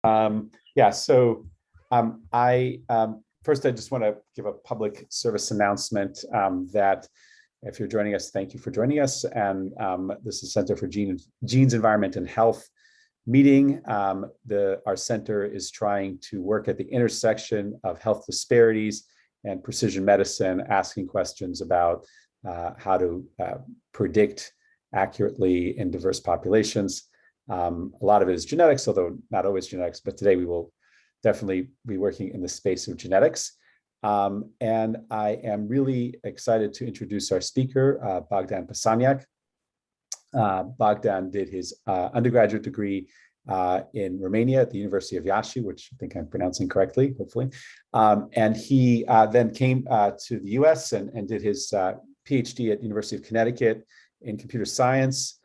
Yeah, so first I just want to give a public service announcement that if you're joining us, thank you for joining us. And this is Center for Genes, Environment, and Health meeting. Our center is trying to work at the intersection of health disparities and precision medicine, asking questions about how to predict accurately in diverse populations. A lot of it is genetics, although not always genetics, but today we will definitely be working in the space of genetics. And I am really excited to introduce our speaker, Bogdan Pasanuic. Bogdan did his undergraduate degree in Romania at the University of Iași, which I think I'm pronouncing correctly, hopefully. And he then came to the US and did his PhD at University of Connecticut in computer science.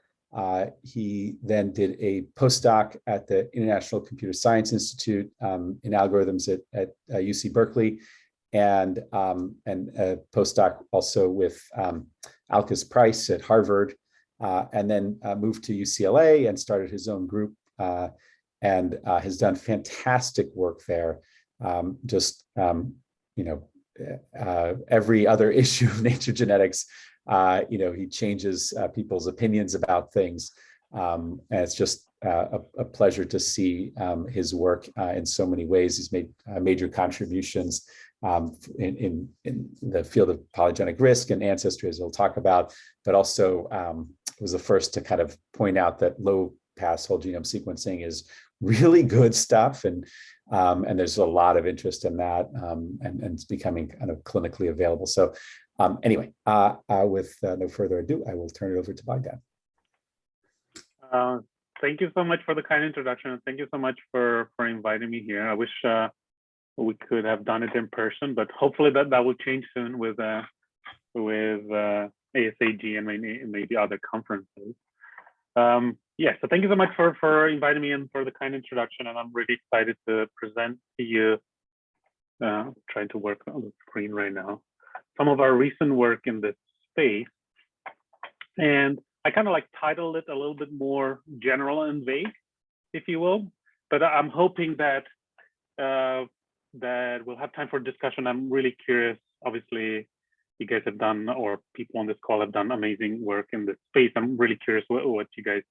He then did a postdoc at the International Computer Science Institute in algorithms at UC Berkeley, and a postdoc also with Alcus Price at Harvard, and then moved to UCLA and started his own group and has done fantastic work there. Every other issue of nature genetics, he changes people's opinions about things. And it's just a pleasure to see his work in so many ways. He's made major contributions in the field of polygenic risk and ancestry, as we'll talk about, but also was the first to kind of point out that low-pass whole genome sequencing is really good stuff, and there's a lot of interest in that, and it's becoming kind of clinically available. So anyway, with no further ado, I will turn it over to Bogdan. Thank you so much for the kind introduction, and thank you so much for inviting me here. I wish we could have done it in person, but hopefully that will change soon with ASAG and maybe other conferences. So thank you so much for inviting me and for the kind introduction, and I'm really excited to present to you, trying to work on the screen right now, some of our recent work in this space. And I kind of like titled it a little bit more general and vague, if you will, but I'm hoping that that we'll have time for discussion. I'm really curious. Obviously, you guys have done, or people on this call have done amazing work in this space. I'm really curious what you guys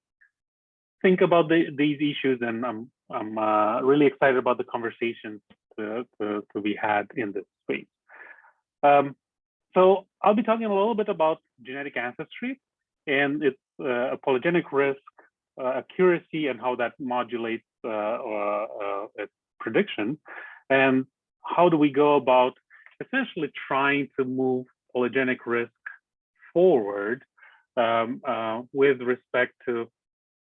think about these issues, and I'm really excited about the conversations to be had in this space. So I'll be talking a little bit about genetic ancestry and its a polygenic risk, accuracy, and how that modulates its prediction, and how do we go about essentially trying to move polygenic risk forward with respect to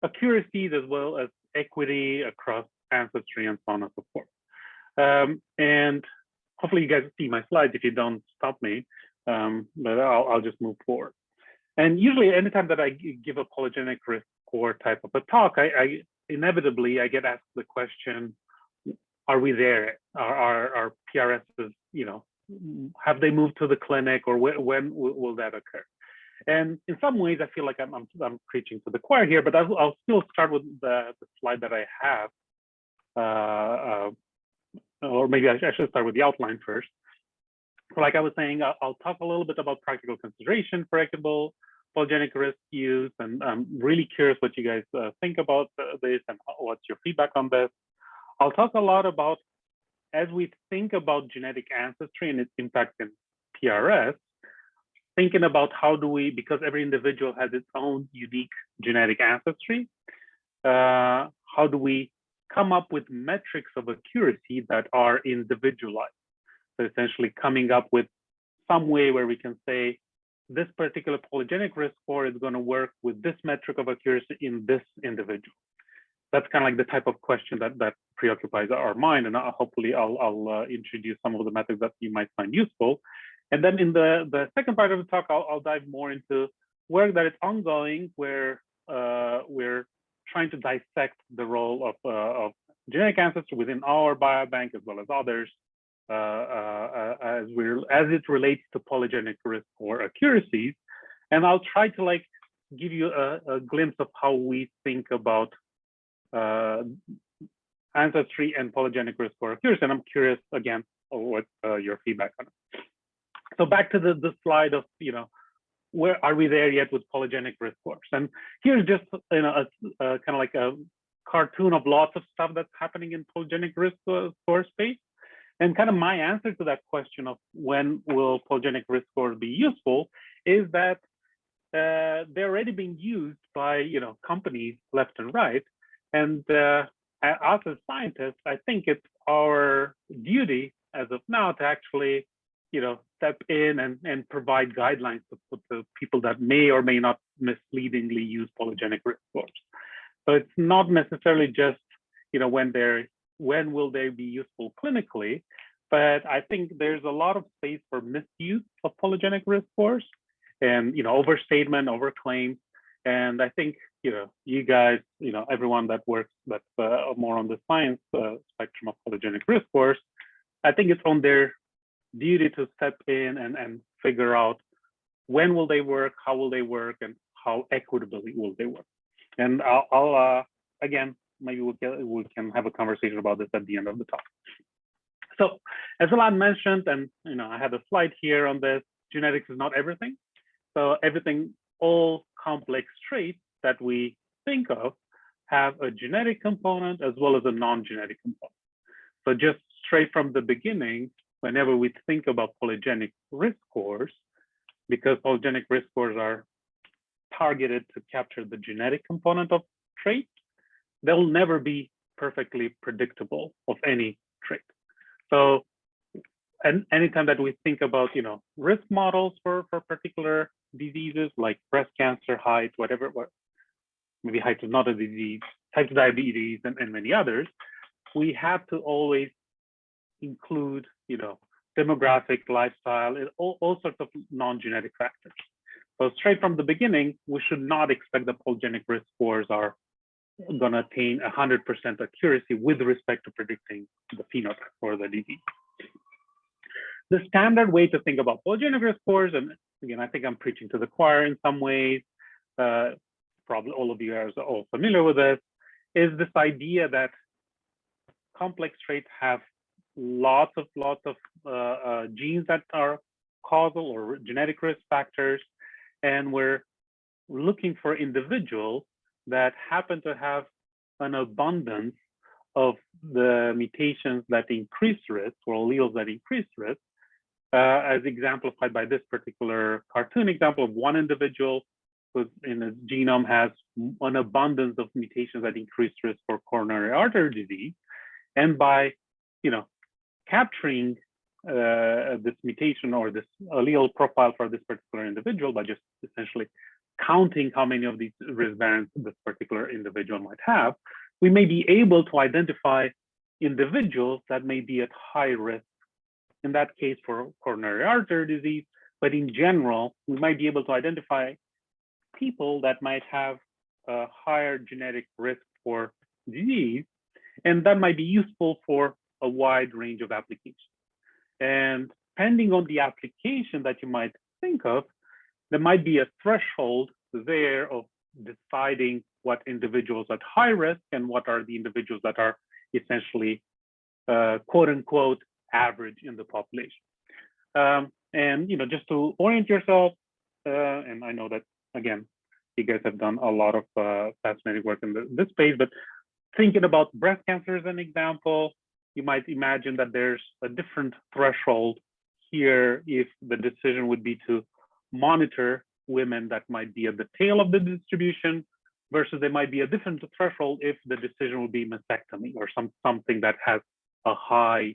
accuracies as well as equity across ancestry and so on and so forth. And hopefully you guys see my slides. If you don't, stop me, but I'll just move forward. And usually anytime that I give a polygenic risk score type of a talk, I inevitably get asked the question, are we there? Are PRSs, have they moved to the clinic, or when will that occur? And in some ways, I feel like I'm preaching to the choir here, but I'll still start with the slide that I have, or maybe I should start with the outline first. So like I was saying, I'll talk a little bit about practical consideration for equitable polygenic risk use, and I'm really curious what you guys think about this and what's your feedback on this. I'll talk a lot about, as we think about genetic ancestry and its impact in PRS, thinking about how do we, because every individual has its own unique genetic ancestry, how do we come up with metrics of accuracy that are individualized? So essentially coming up with some way where we can say, this particular polygenic risk score is going to work with this metric of accuracy in this individual. That's kind of like the type of question that preoccupies our mind, and hopefully I'll introduce some of the methods that you might find useful. And then in the second part of the talk, I'll dive more into work that is ongoing, where we're trying to dissect the role of genetic ancestry within our biobank as well as others, as it relates to polygenic risk or accuracies. And I'll try to give you a glimpse of how we think about Ancestry and polygenic risk score accuracy, and I'm curious again what your feedback on it. So back to the slide of, where are we there yet with polygenic risk scores? And here's just a kind of like a cartoon of lots of stuff that's happening in polygenic risk score space. And kind of my answer to that question of when will polygenic risk scores be useful is that they're already being used by companies left and right. And us as scientists, I think it's our duty as of now to actually step in and provide guidelines to the people that may or may not misleadingly use polygenic risk scores. So it's not necessarily just when will they be useful clinically, but I think there's a lot of space for misuse of polygenic risk scores and overstatement, overclaim. And I think you guys, everyone that works that's more on the science spectrum of polygenic risk scores, I think it's on their duty to step in and figure out when will they work, how will they work, and how equitably will they work. And I'll again, maybe we can have a conversation about this at the end of the talk. So as Alon mentioned, and I have a slide here on this, genetics is not everything. So all complex traits that we think of have a genetic component as well as a non-genetic component. So just straight from the beginning, whenever we think about polygenic risk scores, because polygenic risk scores are targeted to capture the genetic component of traits, they'll never be perfectly predictable of any trait. So, and anytime that we think about, risk models for particular diseases like breast cancer, height, whatever, maybe height is not a disease, type 2 diabetes, and many others, we have to always include, demographic, lifestyle, all sorts of non-genetic factors. So straight from the beginning, we should not expect that polygenic risk scores are going to attain 100% accuracy with respect to predicting the phenotype or the disease. The standard way to think about polygenic risk scores, and again, I think I'm preaching to the choir in some ways, probably all of you are all familiar with this, is this idea that complex traits have lots of genes that are causal or genetic risk factors, and we're looking for individuals that happen to have an abundance of the mutations that increase risk or alleles that increase risk, as exemplified by this particular cartoon example of one individual who in his genome has an abundance of mutations that increase risk for coronary artery disease. And by capturing this mutation or this allele profile for this particular individual by just essentially counting how many of these risk variants this particular individual might have, we may be able to identify individuals that may be at high risk, in that case for coronary artery disease, but in general, we might be able to identify people that might have a higher genetic risk for disease, and that might be useful for a wide range of applications. And depending on the application that you might think of, there might be a threshold there of deciding what individuals at high risk and what are the individuals that are essentially quote unquote average in the population. And just to orient yourself, and I know that again, you guys have done a lot of fascinating work in this space, but thinking about breast cancer as an example, you might imagine that there's a different threshold here if the decision would be to monitor women that might be at the tail of the distribution versus there might be a different threshold if the decision would be mastectomy or something that has a high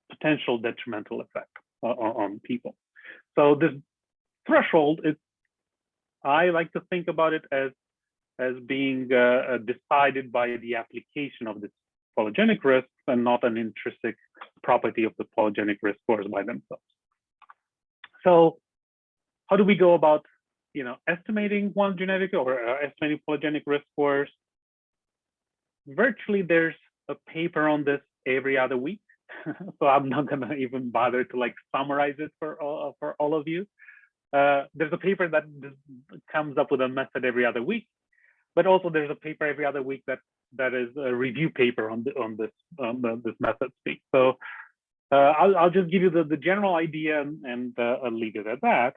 potential detrimental effect on people. So this threshold is, I like to think about it as being decided by the application of this polygenic risk and not an intrinsic property of the polygenic risk scores by themselves. So how do we go about estimating one genetic or estimating polygenic risk scores? Virtually there's a paper on this every other week. So I'm not gonna even bother to summarize it for all of you. There's a paper that comes up with a method every other week, but also there's a paper every other week that that is a review paper on this method space. So I'll just give you the general idea and I'll leave it at that.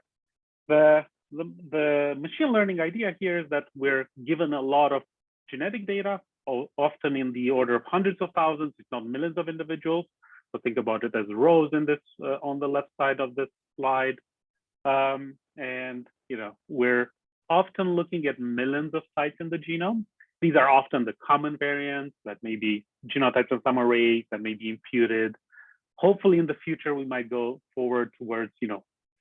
The machine learning idea here is that we're given a lot of genetic data, often in the order of hundreds of thousands, if not millions of individuals. So think about it as rows in this on the left side of this slide. And we're often looking at millions of sites in the genome. These are often the common variants that may be genotypes of some arrays that may be imputed. Hopefully in the future, we might go forward towards,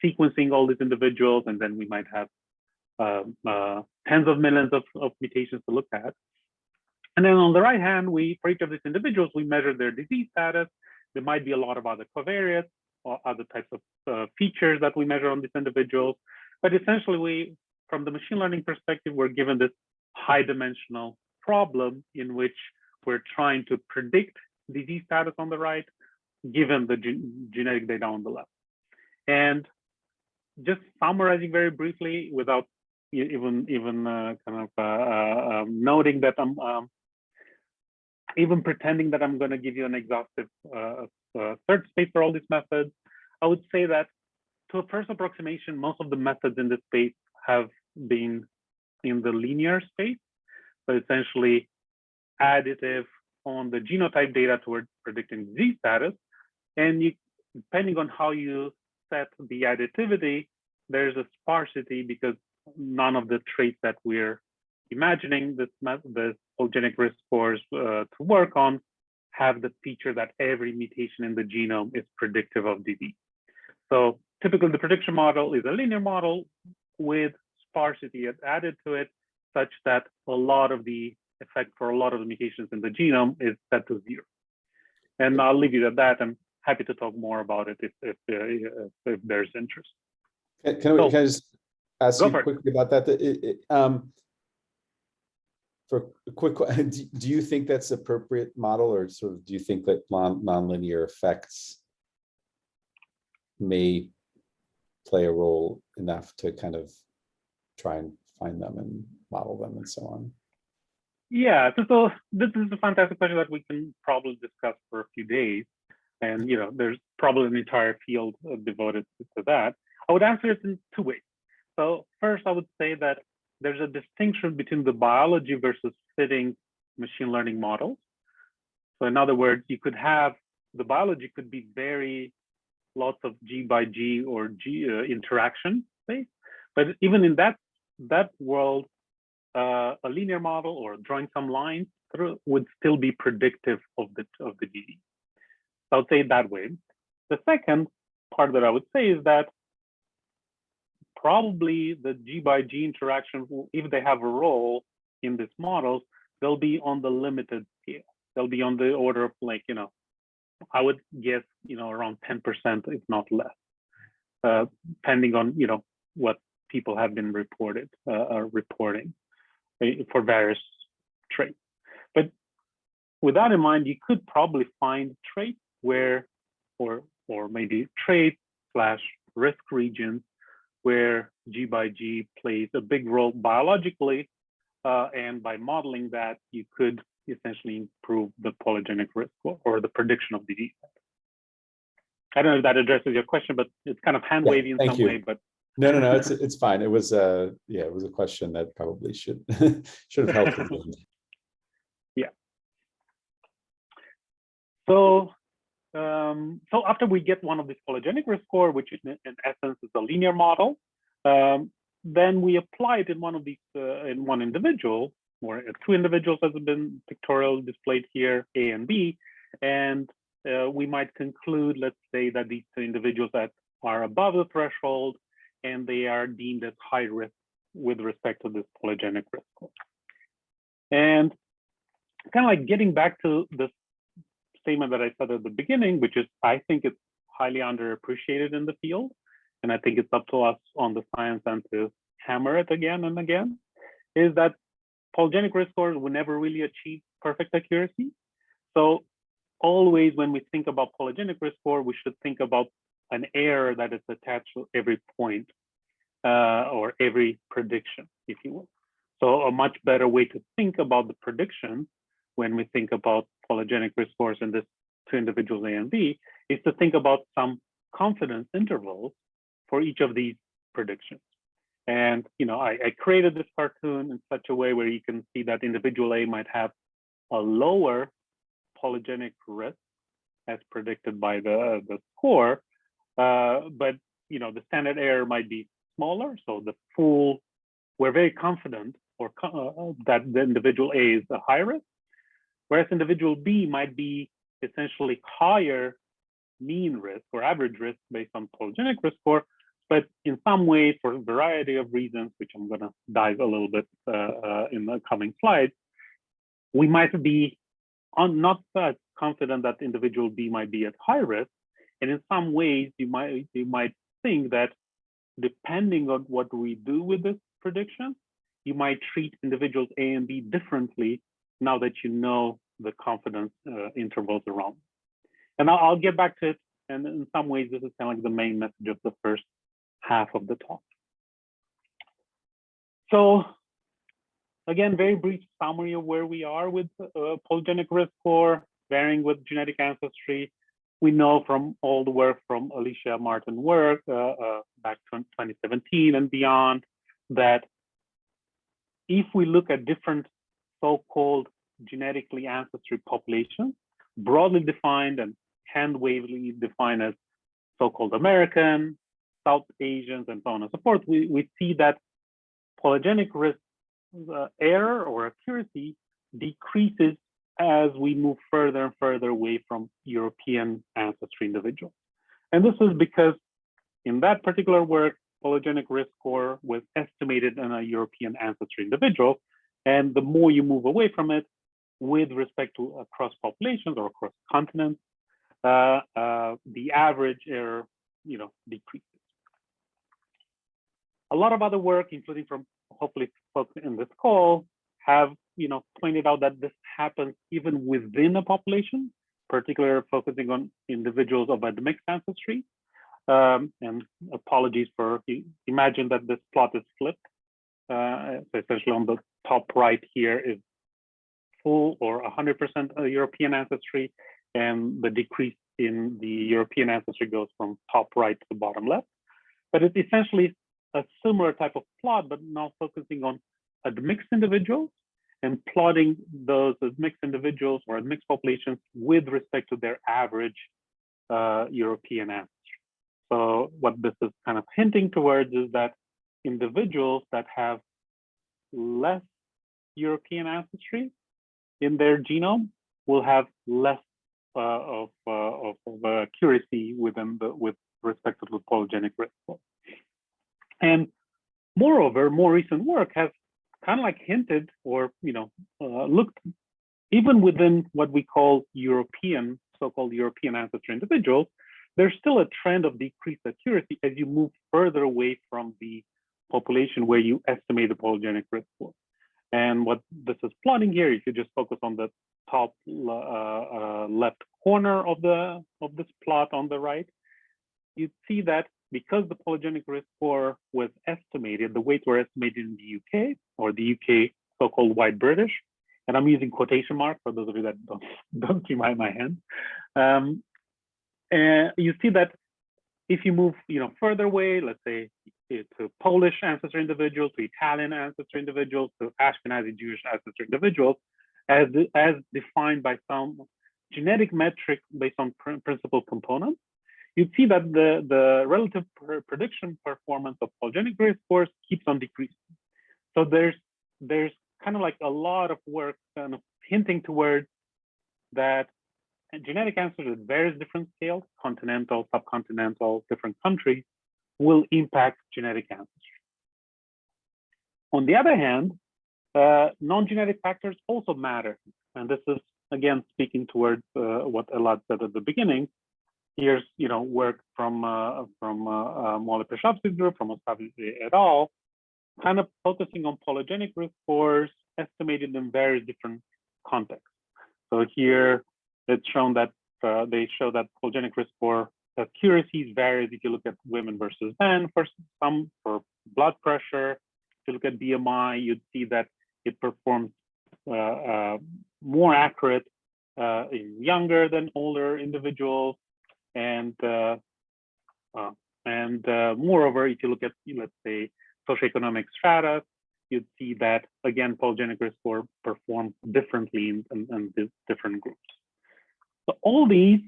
sequencing all these individuals, and then we might have tens of millions of mutations to look at. And then on the right hand, for each of these individuals, we measure their disease status. There might be a lot of other covariates or other types of features that we measure on these individuals. But essentially, from the machine learning perspective, we're given this high dimensional problem in which we're trying to predict disease status on the right, given the genetic data on the left. And just summarizing very briefly, without even noting that I'm even pretending that I'm going to give you an exhaustive search space for all these methods, I would say that to a first approximation, most of the methods in this space have been in the linear space. So essentially additive on the genotype data towards predicting disease status. And depending on how you set the additivity, there's a sparsity because none of the traits that we're imagining the polygenic risk scores to work on have the feature that every mutation in the genome is predictive of disease. So typically the prediction model is a linear model with sparsity added to it, such that a lot of the effect for a lot of the mutations in the genome is set to 0. And I'll leave you at that. I'm happy to talk more about it if there's interest. Can I just ask you quickly about that? For a quick, do you think that's an appropriate model, or sort of do you think that nonlinear effects may play a role enough to kind of try and find them and model them and so on? Yeah, so this is a fantastic question that we can probably discuss for a few days. And there's probably an entire field devoted to that. I would answer it in 2 ways. So first, I would say that there's a distinction between the biology versus fitting machine learning models. So in other words, you could have, the biology could be very lots of G by G or G interaction space. But even in that world, a linear model or drawing some lines through would still be predictive of the disease. So I would say it that way. The second part that I would say is that probably the G by G interaction, if they have a role in these models, they'll be on the limited scale. They'll be on the order of I would guess, around 10%, if not less, depending on, what people have been reporting for various traits. But with that in mind, you could probably find traits where, or maybe traits / risk regions where G by G plays a big role biologically, and by modeling that, you could essentially improve the polygenic risk or the prediction of disease. I don't know if that addresses your question, but it's kind of hand wavy in some way. But no, it's fine. It was it was a question that probably should have helped. Yeah. So after we get one of these polygenic risk score, which in essence is a linear model, then we apply it in one of these in one individual, or 2 individuals as have been pictorially displayed here, A and B, and we might conclude, let's say, that these 2 individuals that are above the threshold and they are deemed as high risk with respect to this polygenic risk score. And kind of like getting back to the statement that I said at the beginning, which is I think it's highly underappreciated in the field, and I think it's up to us on the science end to hammer it again and again, is that polygenic risk scores will never really achieve perfect accuracy. So always when we think about polygenic risk score, we should think about an error that is attached to every point or every prediction, if you will. So a much better way to think about the prediction when we think about polygenic risk scores in this two individuals A and B, is to think about some confidence intervals for each of these predictions. And I created this cartoon in such a way where you can see that individual A might have a lower polygenic risk as predicted by the score, but the standard error might be smaller. So we're very confident that the individual A is a high risk, whereas individual B might be essentially higher mean risk or average risk based on polygenic risk score, but in some way, for a variety of reasons, which I'm going to dive a little bit in the coming slides, we might be not that confident that individual B might be at high risk. And in some ways, you might think that depending on what we do with this prediction, you might treat individuals A and B differently now that you know the confidence intervals around. And I'll get back to it. And in some ways, this is kind of like the main message of the first half of the talk. So again, very brief summary of where we are with polygenic risk score, varying with genetic ancestry. We know from all the work from Alicia Martin work back to 2017 and beyond that if we look at different so-called genetically ancestry populations, broadly defined and hand-wavily defined as so-called American, South Asians, and so on and so forth, we see that polygenic risk error or accuracy decreases as we move further and further away from European ancestry individuals. And this is because in that particular work, polygenic risk score was estimated in a European ancestry individual. And the more you move away from it with respect to across populations or across continents, the average error decreases. A lot of other work, including from hopefully folks in this call, have pointed out that this happens even within a population, particularly focusing on individuals of admixed ancestry. And apologies for, imagine that this plot is flipped. So essentially on the top right here is full or 100% European ancestry, and the decrease in the European ancestry goes from top right to bottom left. But it's essentially a similar type of plot, but now focusing on admixed individuals and plotting those admixed individuals or admixed populations with respect to their average European ancestry. So what this is kind of hinting towards is that individuals that have less European ancestry in their genome will have less of accuracy with respect to the polygenic risk score. And moreover, more recent work has kind of like hinted or looked even within what we call European, so-called European ancestry individuals, there's still a trend of decreased accuracy as you move further away from the population where you estimate the polygenic risk score. And what this is plotting here, if you just focus on the top left corner of this plot on the right, you see that because the polygenic risk score was estimated, the weights were estimated in the UK, or the UK so-called white British, and I'm using quotation marks for those of you that don't see my hand. And you see that if you move further away, let's say to Polish ancestry individuals, to Italian ancestry individuals, to Ashkenazi Jewish ancestry individuals, as defined by some genetic metric based on principal components, you see that the relative prediction performance of polygenic risk scores keeps on decreasing. So there's kind of like a lot of work kind of hinting towards that genetic ancestry at various different scales, continental, subcontinental, different countries, will impact genetic ancestry. On the other hand, non-genetic factors also matter. And this is, again, speaking towards what Elad said at the beginning. Here's work from Molly Peshavsky's group, from Ostavi et al., kind of focusing on polygenic risk scores estimated in various different contexts. So here it's shown that they show that polygenic risk score accuracies varies if you look at women versus men. For blood pressure, if you look at BMI, you'd see that it performs more accurate in younger than older individuals, and moreover, if you look at, let's say, socioeconomic strata, you'd see that, again, polygenic risk score perform differently in these different groups. So all these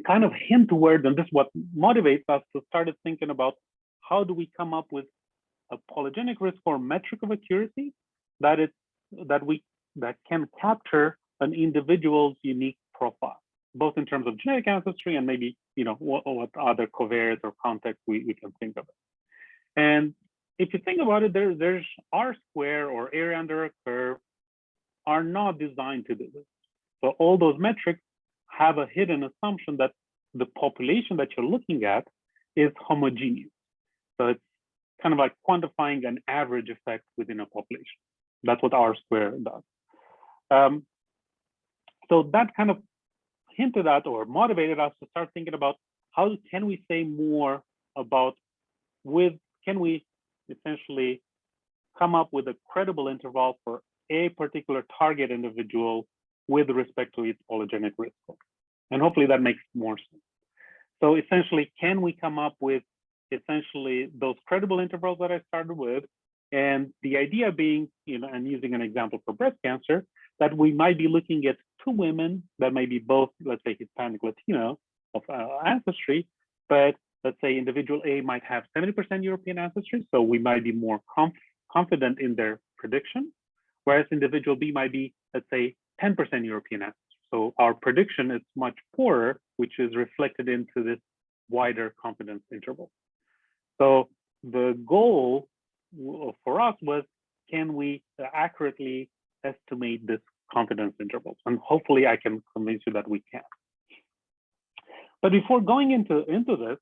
kind of hint towards, and this is what motivates us to start thinking about how do we come up with a polygenic risk score metric of accuracy that can capture an individual's unique profile, both in terms of genetic ancestry and maybe, you know, what other covariates or context we can think of it. And if you think about it, there's R-square or area under a curve are not designed to do this. So all those metrics have a hidden assumption that the population that you're looking at is homogeneous. So it's kind of like quantifying an average effect within a population. That's what R-square does. So that kind of hinted at or motivated us to start thinking about how can we say more about can we essentially come up with a credible interval for a particular target individual with respect to its polygenic risk score. And hopefully that makes more sense. So essentially, can we come up with essentially those credible intervals that I started with? And the idea being, you know, and using an example for breast cancer, that we might be looking at two women that may be both, let's say, Hispanic, Latino of ancestry, but let's say individual A might have 70% European ancestry, so we might be more confident in their prediction, whereas individual B might be, let's say, 10% European ancestry. So our prediction is much poorer, which is reflected into this wider confidence interval. So the goal for us was, can we accurately estimate this confidence interval? And hopefully I can convince you that we can. But before going into this,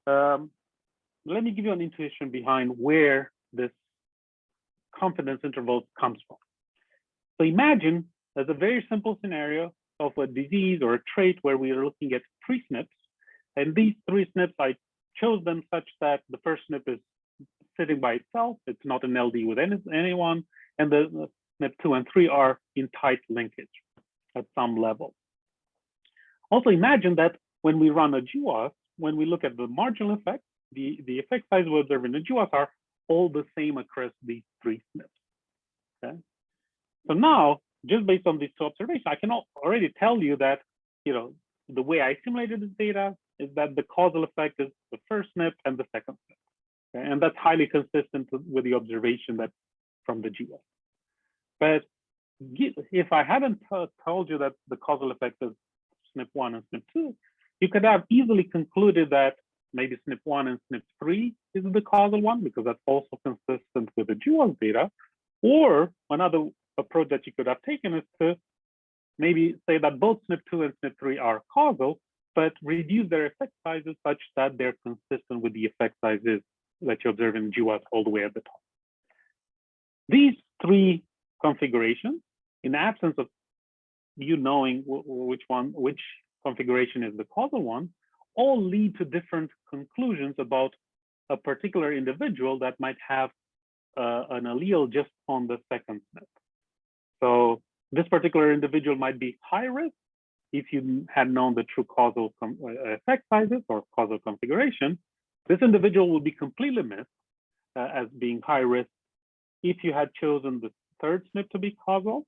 let me give you an intuition behind where this confidence interval comes from. So imagine there's a very simple scenario of a disease or a trait where we are looking at 3 SNPs. And these 3 SNPs, I chose them such that the first SNP is sitting by itself. It's not an LD with anyone. And the SNP 2 and 3 are in tight linkage at some level. Also imagine that when we run a GWAS, when we look at the marginal effect, the effect size we observe in the GWAS are all the same across these 3 SNPs. Okay? So now, just based on these 2 observations, I can already tell you that, you know, the way I simulated this data is that the causal effect is the first SNP and the second SNP. Okay? And that's highly consistent with the observation that from the GWAS. But if I hadn't told you that the causal effect is SNP 1 and SNP 2, you could have easily concluded that maybe SNP 1 and SNP 3 is the causal one, because that's also consistent with the GWAS data. Or another approach that you could have taken is to maybe say that both SNP 2 and SNP 3 are causal, but reduce their effect sizes such that they're consistent with the effect sizes that you observe in GWAS all the way at the top. These 3 configurations, in absence of you knowing which configuration is the causal one, all lead to different conclusions about a particular individual that might have an allele just on the second SNP. So this particular individual might be high risk if you had known the true causal effect sizes or causal configuration. This individual will be completely missed as being high risk if you had chosen the third SNP to be causal.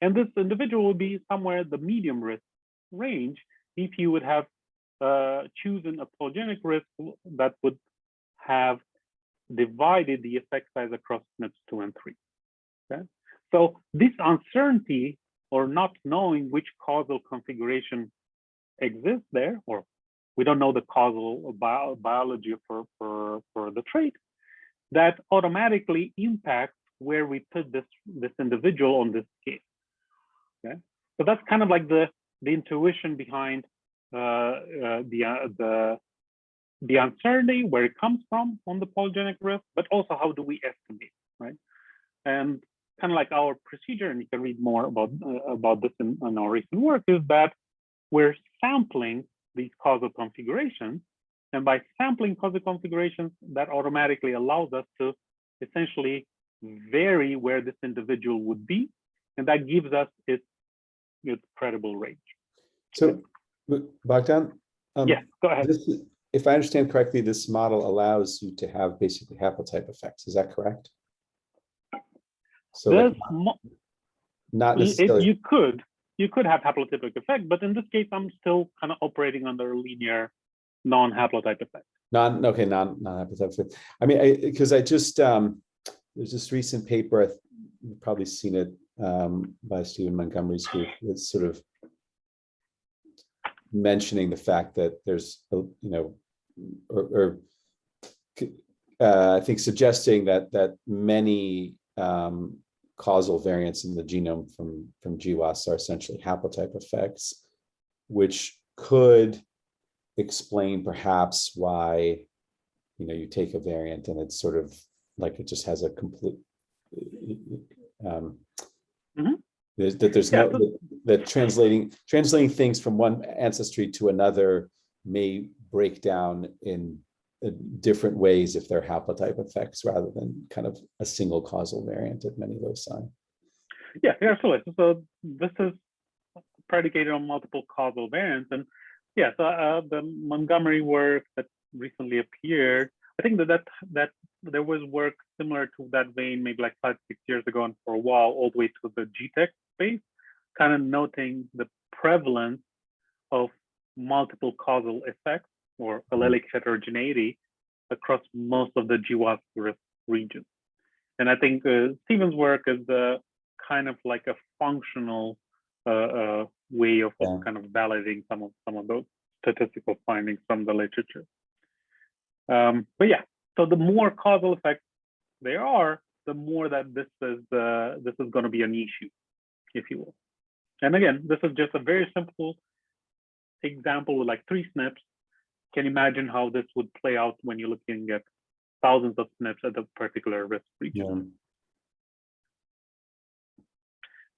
And this individual will be somewhere the medium risk range if you would have chosen a polygenic risk that would have divided the effect size across SNPs 2 and 3. Okay? So this uncertainty, or not knowing which causal configuration exists there, or we don't know the causal biology for the trait, that automatically impacts where we put this individual on this scale. Okay? So that's kind of like the intuition behind the uncertainty, where it comes from on the polygenic risk, but also how do we estimate, right? And kind of like our procedure, and you can read more about this in our recent work, is that we're sampling these causal configurations. And by sampling causal configurations, that automatically allows us to essentially vary where this individual would be. And that gives us its credible range. So, Bogdan, Yes, go ahead. If I understand correctly, this model allows you to have basically haplotype effects. Is that correct? So like not necessarily. You could have haplotypic effect, but in this case, I'm still kind of operating under a linear non-haplotype effect. Non-haplotype effect. I mean, because I just there's this recent paper, you've probably seen it, by Stephen Montgomery's group. It's sort of mentioning the fact that there's, I think suggesting that many causal variants in the genome from GWAS are essentially haplotype effects, which could explain perhaps why, you take a variant and it's sort of like it just has a complete, that translating things from one ancestry to another may break down in different ways if they're haplotype effects rather than kind of a single causal variant at many loci. Yeah, absolutely. So this is predicated on multiple causal variants, and yeah, so the Montgomery work that recently appeared, I think that there was work similar to that vein maybe like 5-6 years ago, and for a while all the way to the GTEC space, kind of noting the prevalence of multiple causal effects or allelic heterogeneity across most of the GWAS risk regions. And I think Stephen's work is kind of like a functional way of kind of validating some of those statistical findings from the literature. But yeah, so the more causal effects there are, the more that this is going to be an issue, if you will. And again, this is just a very simple example with like 3 SNPs. Can you imagine how this would play out when you're looking at thousands of SNPs at a particular risk region?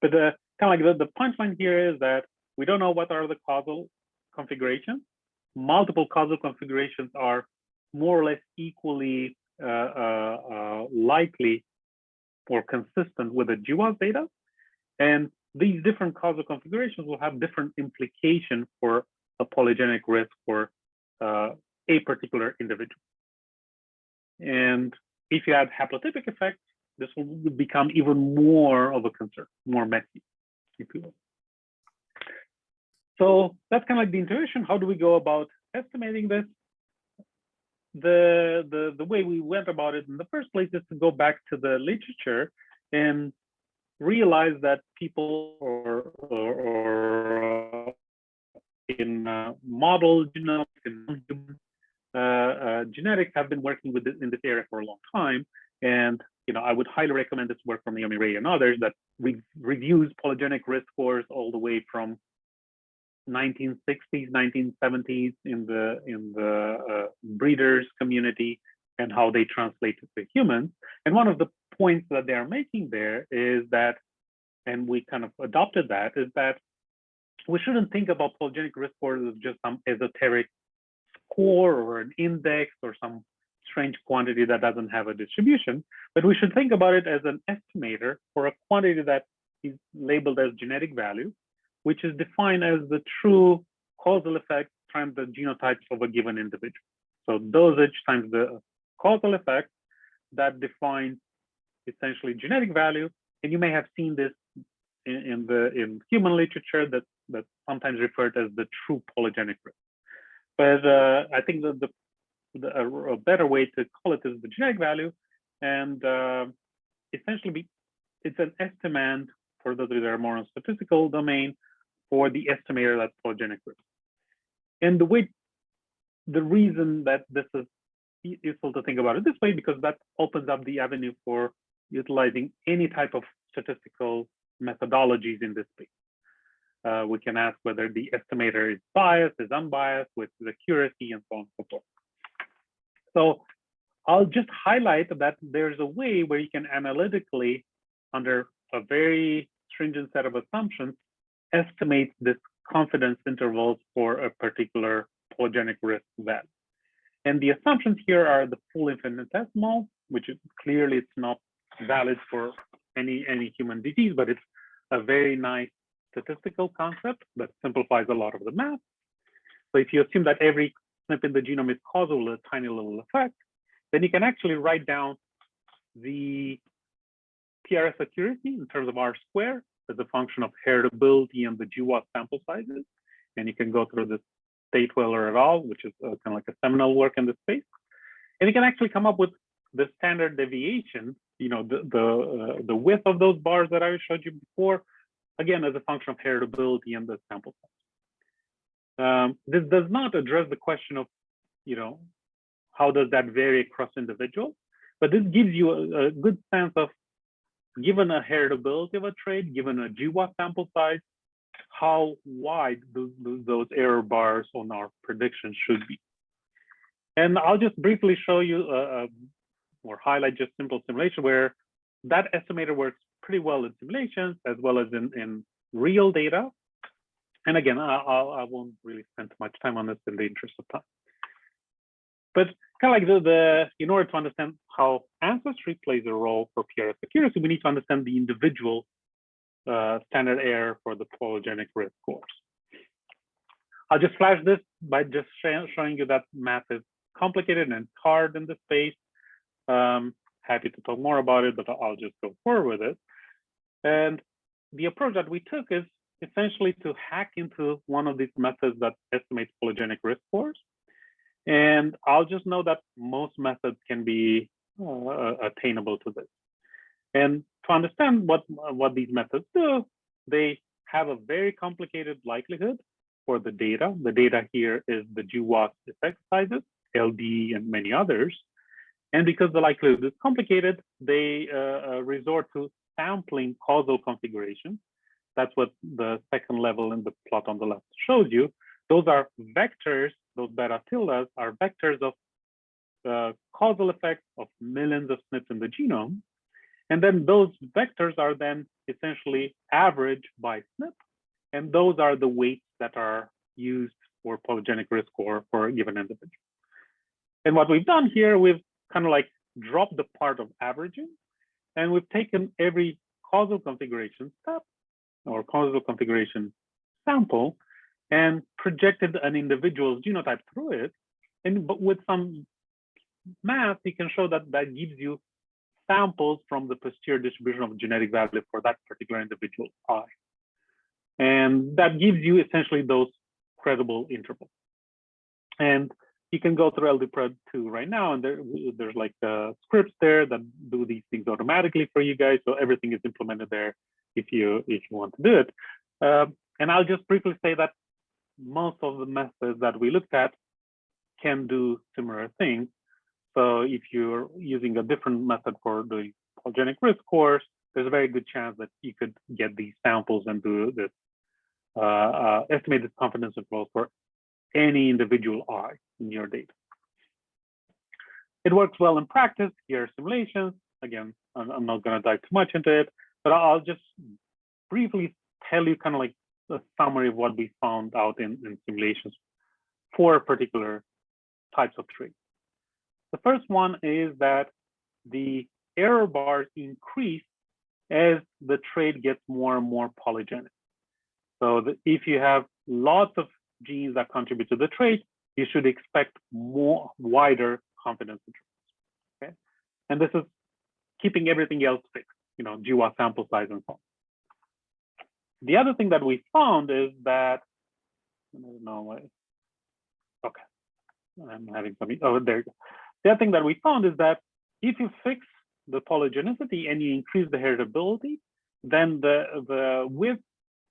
But kind of like the punchline here is that we don't know what are the causal configurations. Multiple causal configurations are more or less equally likely or consistent with the GWAS data. And these different causal configurations will have different implications for a polygenic risk for a particular individual. And if you add haplotypic effects, this will become even more of a concern, more messy, if you will. So that's kind of like the intuition. How do we go about estimating this? The way we went about it in the first place is to go back to the literature and realize that people or in model genomics and non-human genetics have been working with this in this area for a long time. And I would highly recommend this work from Naomi Ray and others that reviews polygenic risk scores all the way from 1960s, 1970s in the breeders community and how they translate it to humans. And one of the points that they are making there is that, and we kind of adopted that, is that we shouldn't think about polygenic risk scores as just some esoteric score or an index or some strange quantity that doesn't have a distribution, but we should think about it as an estimator for a quantity that is labeled as genetic value, which is defined as the true causal effect times the genotypes of a given individual. So dosage times the causal effect that defines essentially genetic value. And you may have seen this in human literature that's sometimes referred as the true polygenic risk. But I think that a better way to call it is the genetic value, and essentially it's an estimand for those that are more in statistical domain for the estimator that's polygenic risk. And the reason that this is useful to think about it this way, because that opens up the avenue for utilizing any type of statistical methodologies in this space. We can ask whether the estimator is biased, is unbiased, with the accuracy, and so on and so forth. So I'll just highlight that there's a way where you can analytically, under a very stringent set of assumptions, estimate this confidence intervals for a particular polygenic risk value. And the assumptions here are the full infinitesimal, which is clearly it's not valid for any human disease, but it's a very nice statistical concept that simplifies a lot of the math. So if you assume that every SNP in the genome is causal with a tiny little effect, then you can actually write down the PRS accuracy in terms of R square as a function of heritability and the GWAS sample sizes. And you can go through this Stateweller et al., which is kind of like a seminal work in this space. And you can actually come up with the standard deviation, you know, the width of those bars that I showed you before, again, as a function of heritability and the sample size. This does not address the question of, you know, how does that vary across individuals, but this gives you a good sense of, given a heritability of a trait, given a GWAS sample size, how wide those error bars on our predictions should be. And I'll just briefly show you or highlight just simple simulation where that estimator works pretty well in simulations as well as in real data. And again, I won't really spend too much time on this in the interest of time. But kind of like in order to understand how Ancestry plays a role for PRS accuracy, we need to understand the individual standard error for the polygenic risk scores. I'll just flash this by just showing you that math is complicated and hard in this space. Happy to talk more about it, but I'll just go forward with it. And the approach that we took is essentially to hack into one of these methods that estimates polygenic risk scores. And I'll just know that most methods can be attainable to this. And to understand what these methods do, they have a very complicated likelihood for the data. The data here is the GWAS effect sizes, LD, and many others. And because the likelihood is complicated, they resort to sampling causal configurations. That's what the second level in the plot on the left shows you. Those are vectors, those beta tildes are vectors of causal effects of millions of SNPs in the genome. And then those vectors are then essentially averaged by SNP. And those are the weights that are used for polygenic risk score for a given individual. And what we've done here, we've kind of like dropped the part of averaging, and we've taken every causal configuration step or causal configuration sample and projected an individual's genotype through it. And but with some math, you can show that that gives you samples from the posterior distribution of genetic value for that particular individual I. And that gives you essentially those credible intervals. And you can go through LDPRED2 right now, and there's like scripts there that do these things automatically for you guys. So everything is implemented there if you want to do it. And I'll just briefly say that most of the methods that we looked at can do similar things. So if you're using a different method for doing polygenic risk scores, there's a very good chance that you could get these samples and do this estimated confidence interval for any individual I in your data. It works well in practice. Here are simulations. Again, I'm not going to dive too much into it, but I'll just briefly tell you kind of like a summary of what we found out in simulations for particular types of traits. The first one is that the error bars increase as the trait gets more and more polygenic. So if you have lots of genes that contribute to the trait, you should expect more wider confidence intervals. Okay, and this is keeping everything else fixed, you know, GWAS sample size and so on. The other thing that we found is that, I don't know why. Okay, I'm having something. Oh, there you go. The other thing that we found is that if you fix the polygenicity and you increase the heritability, then the width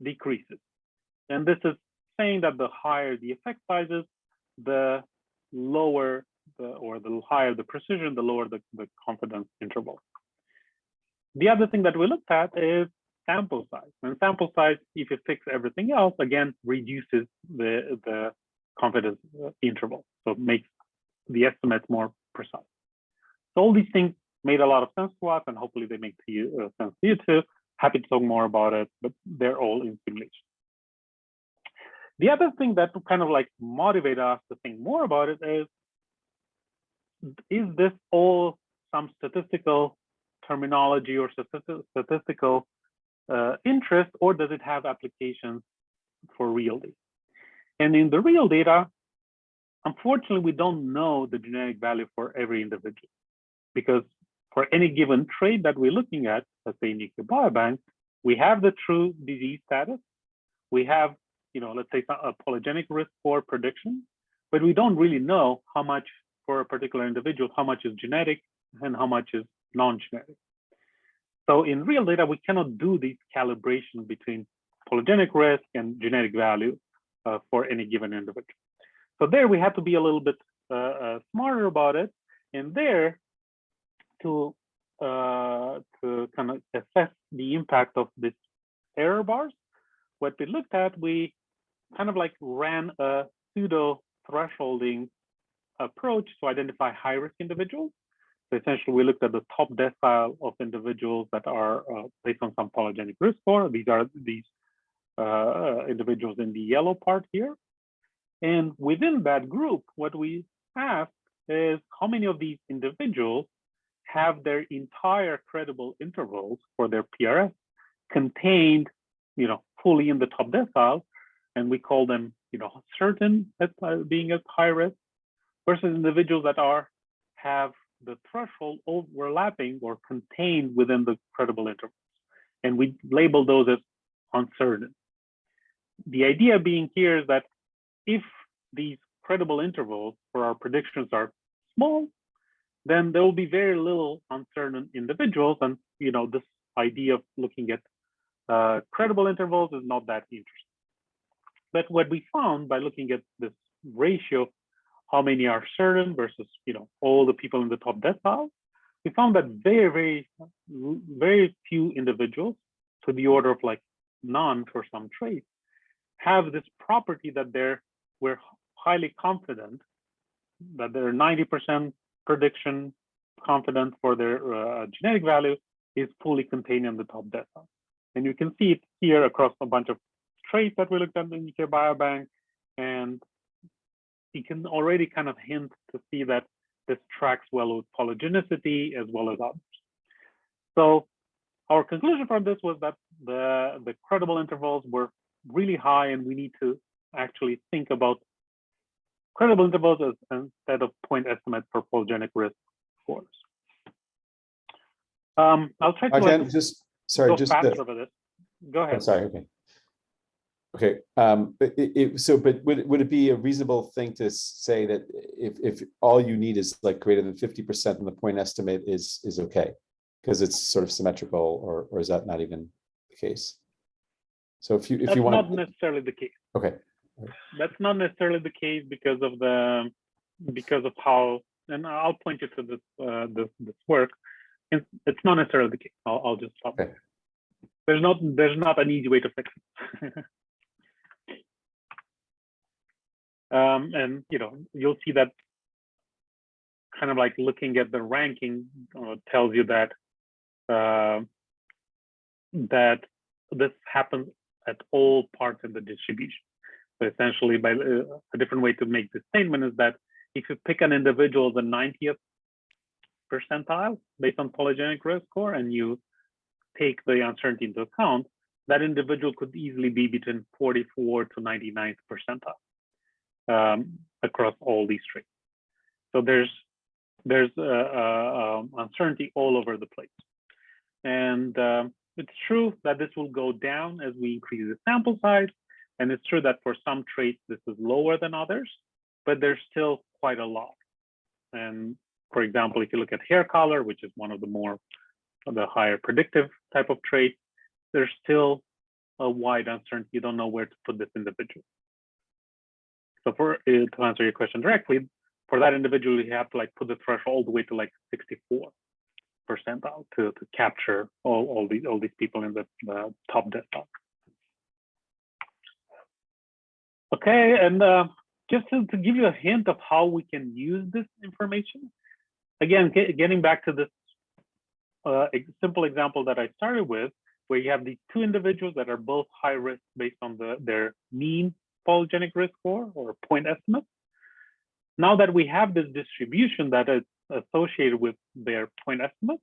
decreases. And this is saying that the higher the effect sizes, the lower the higher the precision, the lower the confidence interval. The other thing that we looked at is sample size. And sample size, if you fix everything else, again, reduces the confidence interval. So it makes the estimate more precise. So all these things made a lot of sense to us, and hopefully they make sense to you too. Happy to talk more about it, but they're all in simulation. The other thing that kind of like motivate us to think more about it is this all some statistical terminology or statistical interest, or does it have applications for real data? And in the real data, unfortunately, we don't know the genetic value for every individual, because for any given trait that we're looking at, let's say in nuclear biobank, we have the true disease status, we have, let's say a polygenic risk score prediction, but we don't really know how much for a particular individual, how much is genetic and how much is non-genetic. So in real data, we cannot do these calibration between polygenic risk and genetic value for any given individual. So there we have to be a little bit smarter about it. And there, to kind of assess the impact of these error bars, what we looked at, we kind of like ran a pseudo thresholding approach to identify high-risk individuals. So essentially, we looked at the top decile of individuals that are based on some polygenic risk score. These are these individuals in the yellow part here. And within that group, what we asked is how many of these individuals have their entire credible intervals for their PRS contained, fully in the top decile, and we call them, certain as being as high risk, versus individuals that have the threshold overlapping or contained within the credible intervals, and we label those as uncertain. The idea being here is that if these credible intervals for our predictions are small, then there will be very little uncertain individuals, and this idea of looking at credible intervals is not that interesting. But what we found by looking at this ratio, how many are certain versus all the people in the top decile, we found that very, very, very few individuals, to the order of like none for some traits, have this property that we're highly confident that they're 90% prediction confident for their genetic value is fully contained in the top decile. And you can see it here across a bunch of traits that we looked at in the nuclear biobank, and you can already kind of hint to see that this tracks well with polygenicity as well as others. So our conclusion from this was that the credible intervals were really high, and we need to actually think about credible intervals instead of point estimates for polygenic risk scores. I'll try to Again, go faster over this. Go ahead. I'm sorry. Okay. But would it be a reasonable thing to say that if all you need is like greater than 50% and the point estimate is okay, because it's sort of symmetrical, or is that not even the case? So if you want, that's not necessarily the case. Okay. That's not necessarily the case because of how, and I'll point you to this work. It's not necessarily the case. I'll just stop. Okay. There's not an easy way to fix it. And you'll see that kind of like looking at the ranking tells you that that this happens at all parts of the distribution. So essentially, by a different way to make this statement is that if you pick an individual the 90th percentile based on polygenic risk score, and you take the uncertainty into account, that individual could easily be between 44 to 99th percentile across all these traits. So there's uncertainty all over the place. And it's true that this will go down as we increase the sample size. And it's true that for some traits, this is lower than others, but there's still quite a lot. And for example, if you look at hair color, which is one of the higher predictive type of traits, there's still a wide uncertainty. You don't know where to put this individual. So to answer your question directly, for that individual, you have to like put the threshold all the way to like 64 percentile to capture all these people in the top decile. Okay, and just to give you a hint of how we can use this information, again, getting back to this simple example that I started with, where you have these two individuals that are both high risk based on their mean polygenic risk score or point estimate. Now that we have this distribution that is associated with their point estimate,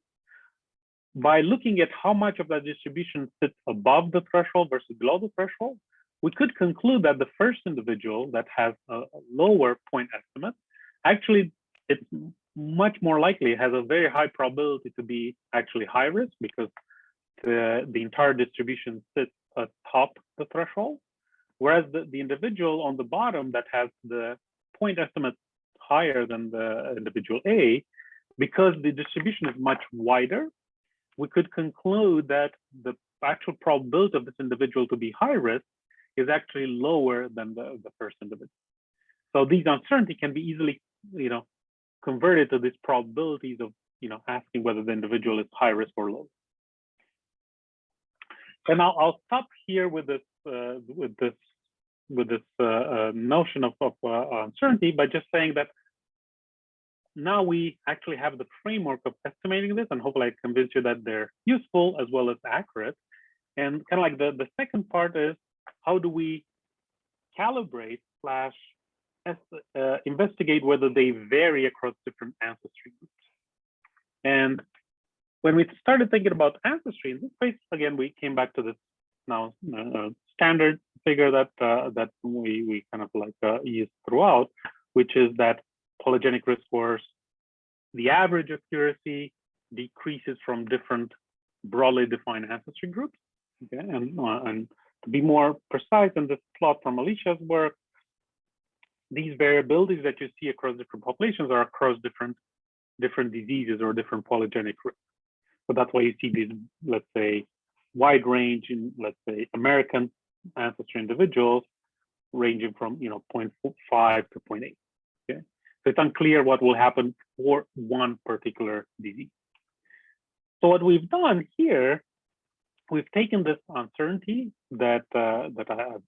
by looking at how much of that distribution sits above the threshold versus below the threshold, we could conclude that the first individual that has a lower point estimate, actually, it's much more likely, has a very high probability to be actually high risk because the entire distribution sits atop the threshold. Whereas the individual on the bottom that has the point estimate higher than the individual A, because the distribution is much wider, we could conclude that the actual probability of this individual to be high risk is actually lower than the first individual. So these uncertainty can be easily, converted to these probabilities of, asking whether the individual is high risk or low. And I'll stop here with this notion of uncertainty by just saying that now we actually have the framework of estimating this, and hopefully I convince you that they're useful as well as accurate. And kind of like the second part is, how do we calibrate / investigate whether they vary across different ancestry groups? And when we started thinking about ancestry in this case, again, we came back to this now standard figure that we kind of like use throughout, which is that polygenic risk scores, the average accuracy decreases from different broadly defined ancestry groups. Okay, and to be more precise in this plot from Alicia's work, these variabilities that you see across different populations are across different diseases or different polygenic risks. So that's why you see these, let's say, wide range in, let's say, American ancestry individuals ranging from 0.5 to 0.8. Okay, so it's unclear what will happen for one particular disease. So what we've done here, we've taken this uncertainty that I have talked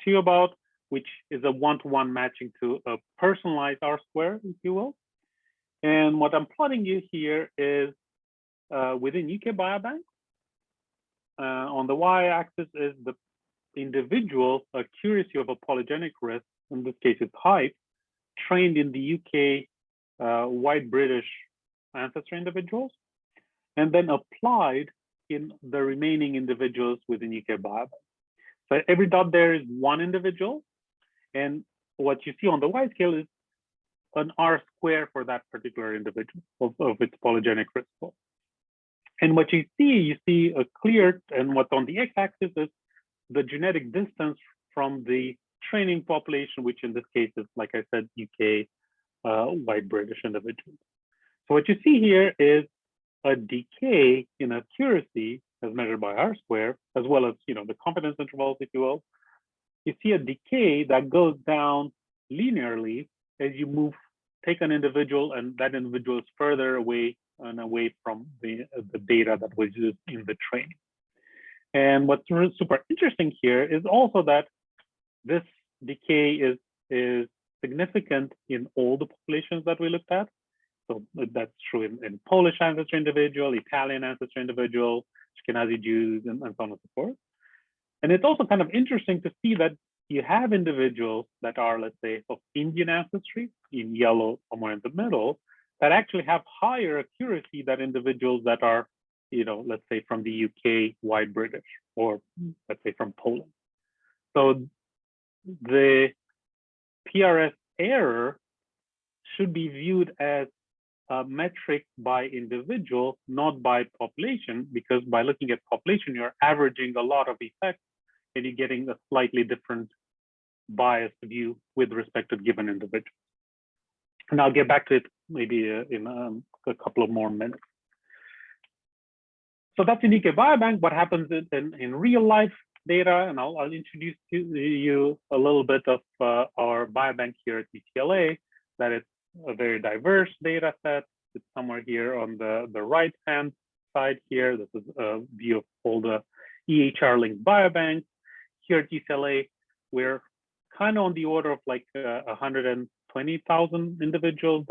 to you about, which is a one-to-one matching to a personalized R-square, if you will. And what I'm plotting you here is within UK Biobank. On the y-axis is the individual accuracy of a polygenic risk, in this case it's height, trained in the UK white British ancestry individuals, and then applied in the remaining individuals within UK Biobank. So every dot there is one individual, and what you see on the y-scale is an R-square for that particular individual of its polygenic risk score. And what you see a clear, and what's on the x-axis is the genetic distance from the training population, which in this case is, like I said, UK white British individuals. So what you see here is a decay in accuracy as measured by R-square, as well as the confidence intervals, if you will. You see a decay that goes down linearly as you take an individual, and that individual is further away and away from the data that was used in the training. And what's super interesting here is also that this decay is significant in all the populations that we looked at. So that's true in Polish ancestry individual, Italian ancestry individual, Ashkenazi Jews, and so on and so forth. And it's also kind of interesting to see that you have individuals that are, let's say, of Indian ancestry, in yellow, somewhere in the middle, that actually have higher accuracy than individuals that are, let's say from the UK white British, or let's say from Poland. So the PRS error should be viewed as a metric by individual, not by population, because by looking at population, you're averaging a lot of effects and you're getting a slightly different biased view with respect to given individual. And I'll get back to it maybe in a couple of more minutes. So that's in UK Biobank. What happens in real life data, and I'll introduce to you a little bit of our biobank here at UCLA, that it's a very diverse data set. It's somewhere here on the right-hand side here. This is a view of all the EHR-linked biobanks. Here at UCLA, we're kind of on the order of like 120,000 individuals,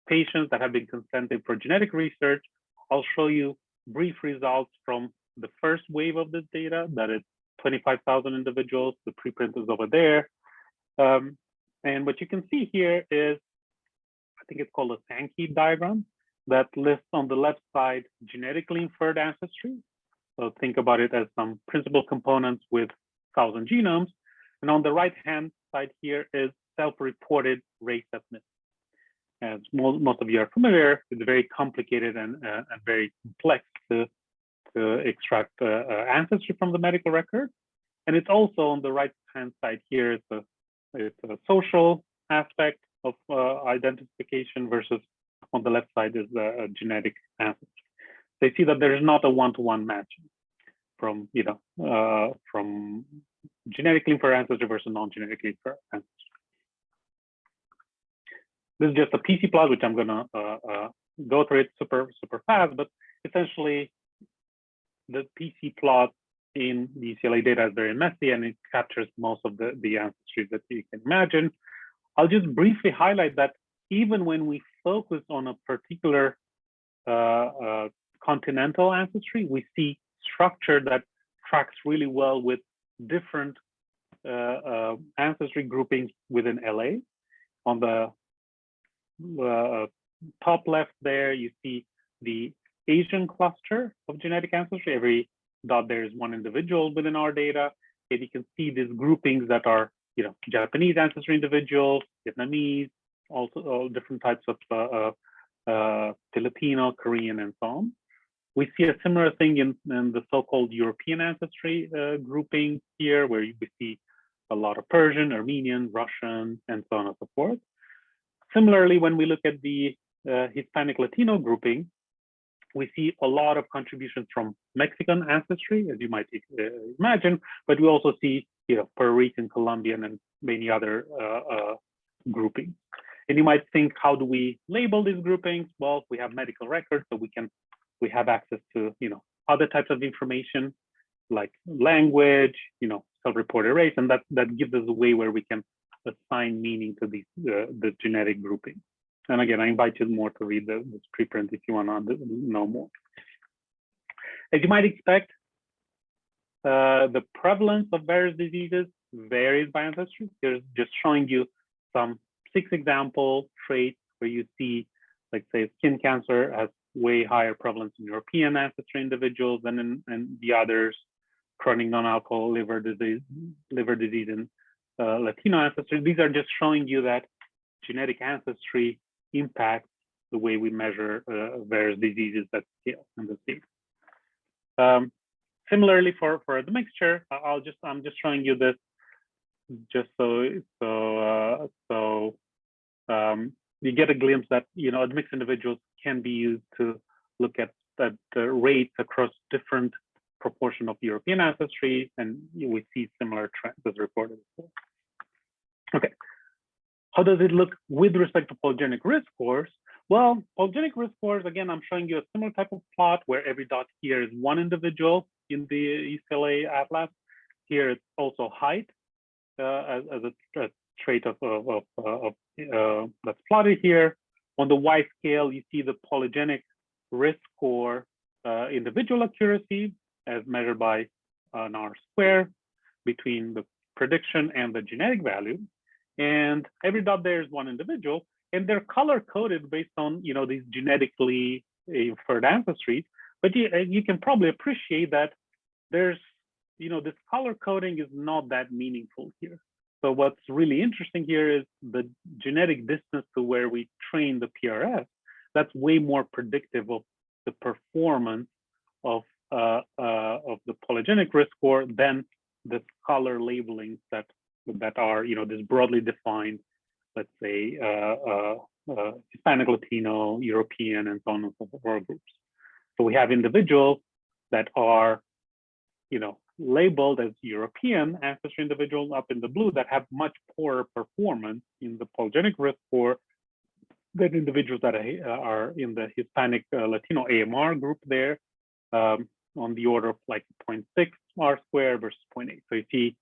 patients that have been consented for genetic research. I'll show you brief results from the first wave of this data, that is 25,000 individuals. The preprint is over there. And what you can see here is, I think it's called a Sankey diagram. that lists on the left side genetically inferred ancestry. So think about it as some principal components with 1,000 genomes. And on the right-hand side here is self-reported race ethnicity. As most of you are familiar, it's very complicated and very complex to extract ancestry from the medical record. And it's also on the right-hand side here, it's a social aspect of identification versus on the left side is a genetic ancestry. So you see that there is not a one-to-one matching from, from genetically inferred ancestry versus non-genetically inferred ancestry. This is just a PC plot, which I'm gonna go through it super fast, but essentially the PC plot in the UCLA data is very messy and it captures most of the ancestry that you can imagine. I'll just briefly highlight that even when we focus on a particular continental ancestry, we see structure that tracks really well with different ancestry groupings within LA. On the top left there, you see the Asian cluster of genetic ancestry. Every dot there is one individual within our data. And you can see these groupings that are, Japanese ancestry individuals, Vietnamese, also all different types of Filipino, Korean, and so on. We see a similar thing in the so-called European ancestry grouping here, where we see a lot of Persian, Armenian, Russian, and so on and so forth. Similarly, when we look at the Hispanic Latino grouping, we see a lot of contributions from Mexican ancestry, as you might imagine, but we also see Puerto Rican, Colombian, and many other groupings. And you might think, how do we label these groupings? Well, we have medical records, so we have access to other types of information like language, self-reported race, and that gives us a way where we can assign meaning to these the genetic grouping. And again, I invite you more to read this preprint if you want to know more. As you might expect, the prevalence of various diseases varies by ancestry. Here's just showing you some 6 example traits where you see, like say, skin cancer has way higher prevalence in European ancestry individuals than in the others, chronic non-alcohol liver disease in Latino ancestry. These are just showing you that genetic ancestry impacts the way we measure various diseases at scale in the state. Similarly, for the mixture, I'm just showing you this just so you get a glimpse that admixed individuals can be used to look at the rates across different proportion of European ancestry, and we see similar trends as reported before. Okay, how does it look with respect to polygenic risk scores? Well, polygenic risk scores, again, I'm showing you a similar type of plot where every dot here is one individual in the UCLA atlas. Here it's also height as a trait of that's plotted here. On the Y scale, you see the polygenic risk score individual accuracy as measured by an R-square between the prediction and the genetic value. And every dot there is one individual, and they're color coded based on these genetically inferred ancestries. But you can probably appreciate that there's this color coding is not that meaningful here. So what's really interesting here is the genetic distance to where we train the PRS. That's way more predictive of the performance of the polygenic risk score than the color labelings that are this broadly defined, let's say Hispanic, Latino, European, and so on and so forth groups. So we have individuals that are labeled as European ancestry individuals up in the blue that have much poorer performance in the polygenic risk score than individuals that are in the Hispanic Latino AMR group there, on the order of like 0.6 R-square versus 0.8. So you see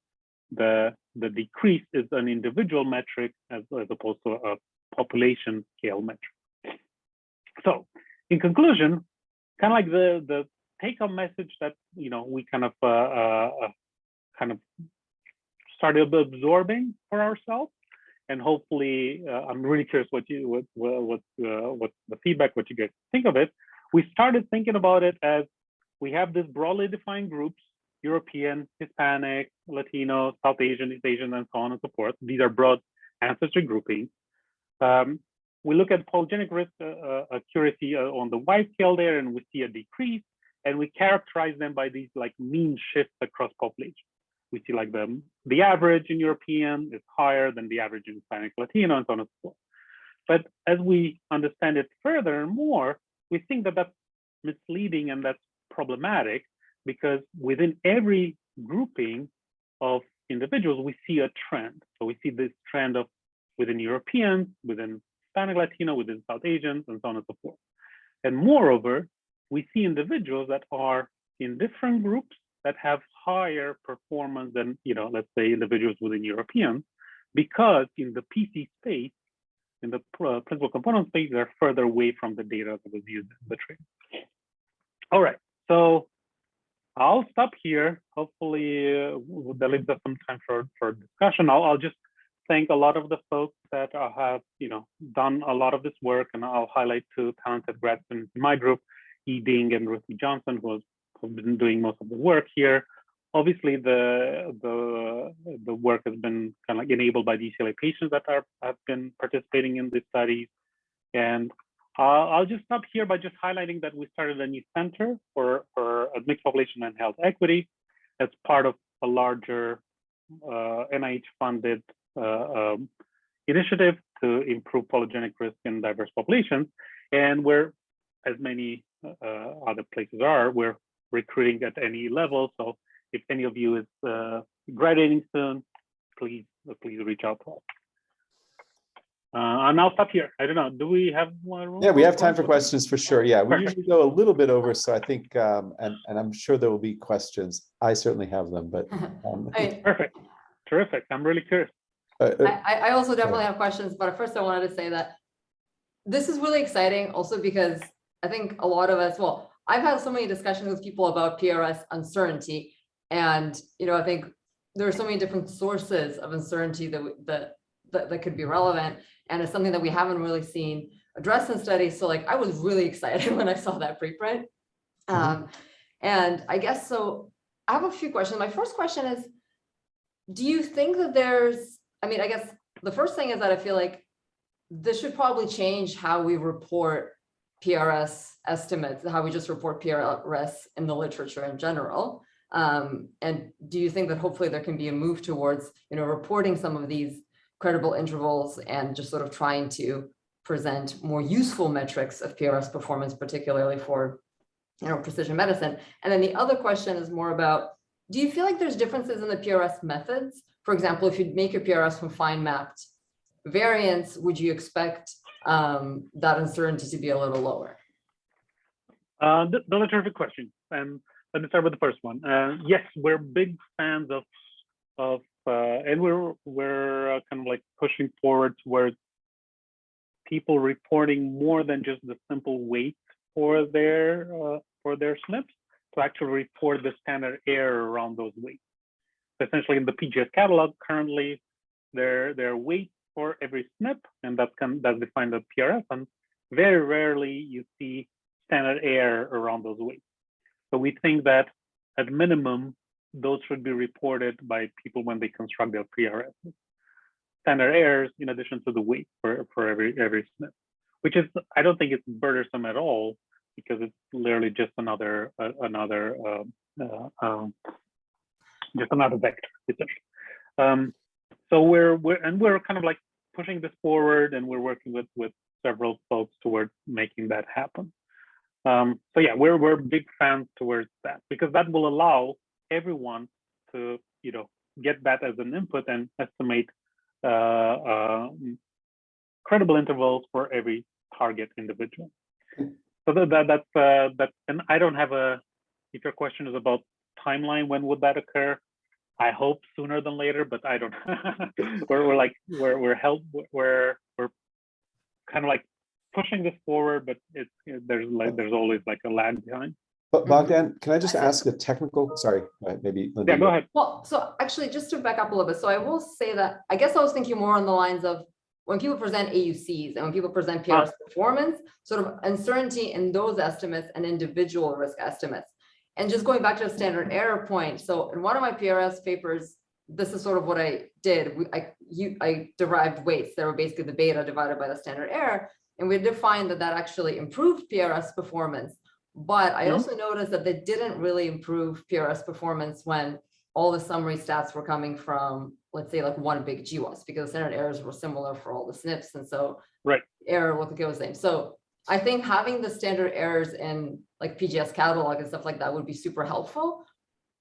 the decrease is an individual metric as opposed to a population scale metric. So in conclusion, kind of like the take-home message that we kind of started absorbing for ourselves, and hopefully, I'm really curious what the feedback, what you guys think of it. We started thinking about it as we have this broadly defined groups: European, Hispanic, Latino, South Asian, East Asian, and so on and so forth. These are broad ancestry groupings. We look at polygenic risk accuracy on the Y scale there, and we see a decrease, and we characterize them by these like mean shifts across populations. We see like the average in European is higher than the average in Hispanic, Latino, and so on and so forth. But as we understand it further and more, we think that that's misleading and that's problematic, because within every grouping of individuals, we see a trend. So we see this trend of within Europeans, within Hispanic, Latino, within South Asians, and so on and so forth. And moreover, we see individuals that are in different groups that have higher performance than, let's say individuals within Europeans, because in the PC space, in the principal component space, they're further away from the data that was used in the training. All right, so I'll stop here. Hopefully that leaves us some time for discussion. I'll just thank a lot of the folks that have done a lot of this work, and I'll highlight two talented grads in my group, E. Ding and Ruthie Johnson, who've been doing most of the work here. Obviously, the work has been kind of like enabled by the UCLA patients that have been participating in these studies. And I'll just stop here by just highlighting that we started a new center for admixed population and health equity as part of a larger NIH-funded initiative to improve polygenic risk in diverse populations. And we're, as many other places are, we're recruiting at any level. So if any of you is graduating soon, please reach out to us. And I'll stop here. I don't know. Do we have one? Yeah, we have time for questions for sure. Yeah, we usually go a little bit over, so I think, and I'm sure there will be questions. I certainly have them, but perfect, terrific. I'm really curious. I also definitely have questions, but first I wanted to say that this is really exciting, also because I think a lot of us, well, I've had so many discussions with people about PRS uncertainty, and I think there are so many different sources of uncertainty that could be relevant, and it's something that we haven't really seen addressed in studies. So like I was really excited when I saw that preprint. And I guess so I have a few questions. My first question is, do you think that I guess the first thing is that I feel like this should probably change how we report PRS estimates, how we just report PRS in the literature in general. And do you think that hopefully there can be a move towards, reporting some of these credible intervals and just sort of trying to present more useful metrics of PRS performance, particularly for, precision medicine? And then the other question is more about, do you feel like there's differences in the PRS methods? For example, if you make your PRS from fine mapped variants, would you expect that uncertainty to be a little lower? Those are terrific questions. And let me start with the first one. Yes, we're big fans of and we're kind of like pushing forward towards people reporting more than just the simple weight for their SNPs, to actually report the standard error around those weights. Essentially, in the PGS catalog currently, their weight for every SNP, and that's defined as PRS, and very rarely you see standard error around those weights. So we think that at minimum, those should be reported by people when they construct their PRS. Standard errors in addition to the weight for every SNP, which is, I don't think it's burdensome at all, because it's literally just another vector, essentially. So we're kind of like pushing this forward, and we're working with several folks towards making that happen. So yeah, we're big fans towards that, because that will allow everyone to get that as an input and estimate credible intervals for every target individual. So that's and I don't have if your question is about timeline, when would that occur? I hope sooner than later, but I don't. we're kind of like pushing this forward, but there's always like a lag behind. But Bogdan, can I just ask a technical, sorry, maybe Linda. Yeah, go ahead. Well, so actually, just to back up a little bit, so I will say that, I guess I was thinking more on the lines of when people present AUCs and when people present PRS performance, sort of uncertainty in those estimates and individual risk estimates. And just going back to the standard error point, so in one of my PRS papers, this is sort of what I did. I derived weights that were basically the beta divided by the standard error, and we defined that actually improved PRS performance. But I also noticed that they didn't really improve PRS performance when all the summary stats were coming from, let's say, like one big GWAS, because the standard errors were similar for all the SNPs. And so error with the same. So I think having the standard errors in like PGS catalog and stuff like that would be super helpful.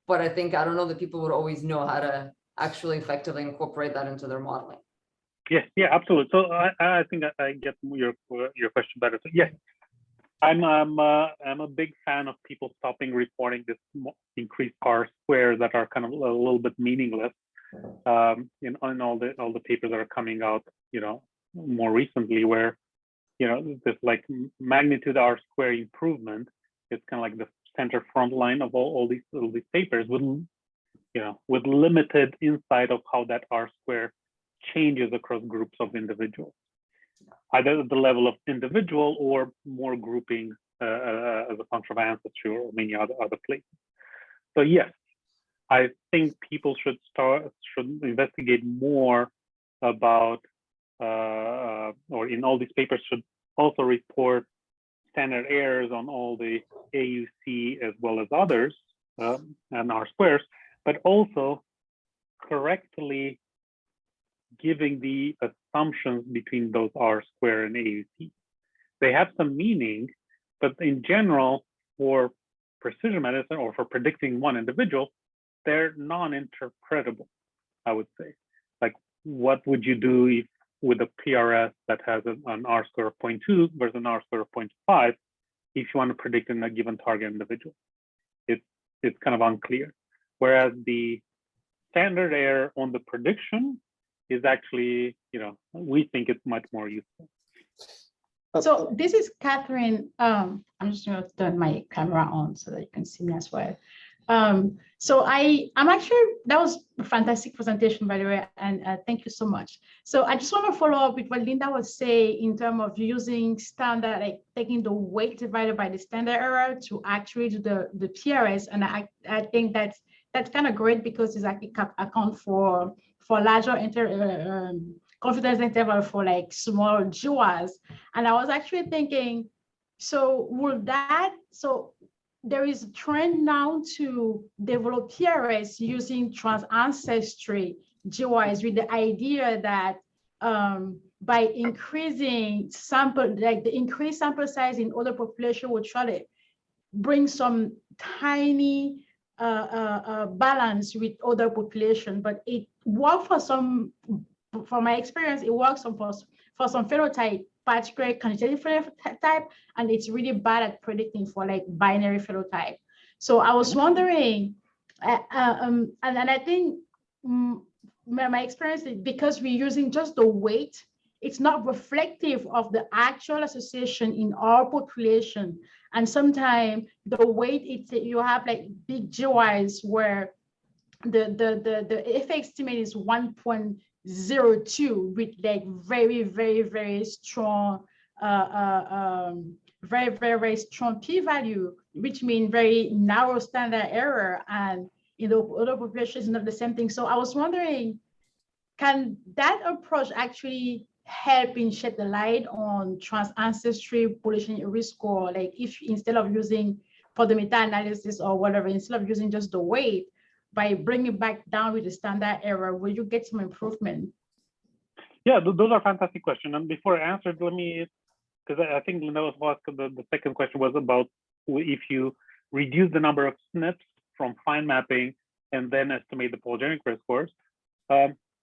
But I think, I don't know that people would always know how to actually effectively incorporate that into their modeling. Yeah, absolutely. So I think I get your question better. So yes, I'm a big fan of people stopping reporting this increased R-square that are kind of a little bit meaningless in all the papers that are coming out, more recently, where this like magnitude R-square improvement is kind of like the center front line of all these papers with with limited insight of how that R-square changes across groups of individuals, either at the level of individual or more grouping as a function of ancestry or many other places. So yes, I think people should investigate more about, or in all these papers should also report standard errors on all the AUC as well as others and R-squares, but also correctly giving the assumptions between those R-square and AUC. They have some meaning, but in general, for precision medicine or for predicting one individual, they're non-interpretable, I would say. Like, what would you do if with a PRS that has an R-square of 0.2 versus an R-square of 0.5 if you want to predict in a given target individual? It's kind of unclear. Whereas the standard error on the prediction is actually, we think it's much more useful. So this is Catherine. I'm just going to turn my camera on so that you can see me as well. So I'm actually, that was a fantastic presentation, by the way, and thank you so much. So I just want to follow up with what Linda was saying in terms of using standard, like taking the weight divided by the standard error to actually do the PRS. And I think that's kind of great because it's actually account for larger confidence interval for like small GWAS. And I was actually thinking, so there is a trend now to develop PRS using trans-ancestry GWAS with the idea that by increasing the increased sample size in other population will try to bring some tiny balance with other population, but it worked from my experience, it works for some phenotype, particularly quantitative phenotype, and it's really bad at predicting for like binary phenotype. So I was wondering, and I think my experience is because we're using just the weight, it's not reflective of the actual association in our population. And sometimes the weight, you have like big GWAS where the F estimate is 1.02 with like very, very, very strong, very, very, very strong p-value, which means very narrow standard error. And other populations is not the same thing. So I was wondering, can that approach actually help in shed the light on trans-ancestry polygenic risk score? Like if instead of using for the meta-analysis or whatever, instead of using just the weight, by bringing back down with the standard error, will you get some improvement? Yeah, those are fantastic questions. And before I answer, let me, because I think Linda was asking, the second question was about if you reduce the number of SNPs from fine mapping and then estimate the polygenic risk scores.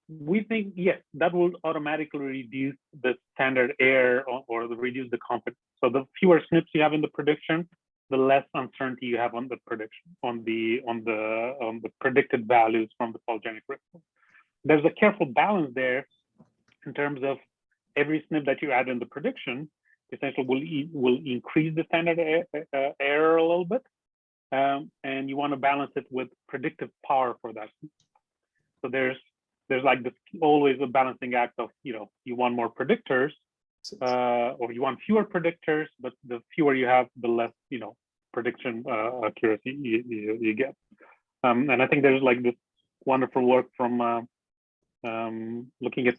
We think, yes, that will automatically reduce the standard error or reduce the confidence. So the fewer SNPs you have in the prediction, the less uncertainty you have on the prediction, on the predicted values from the polygenic risk. There's a careful balance there in terms of every SNP that you add in the prediction essentially will increase the standard error a little bit, and you want to balance it with predictive power for that. So there's like this always a balancing act of, you want more predictors, or you want fewer predictors, but the fewer you have, the less, prediction accuracy you get. And I think there's like this wonderful work from looking at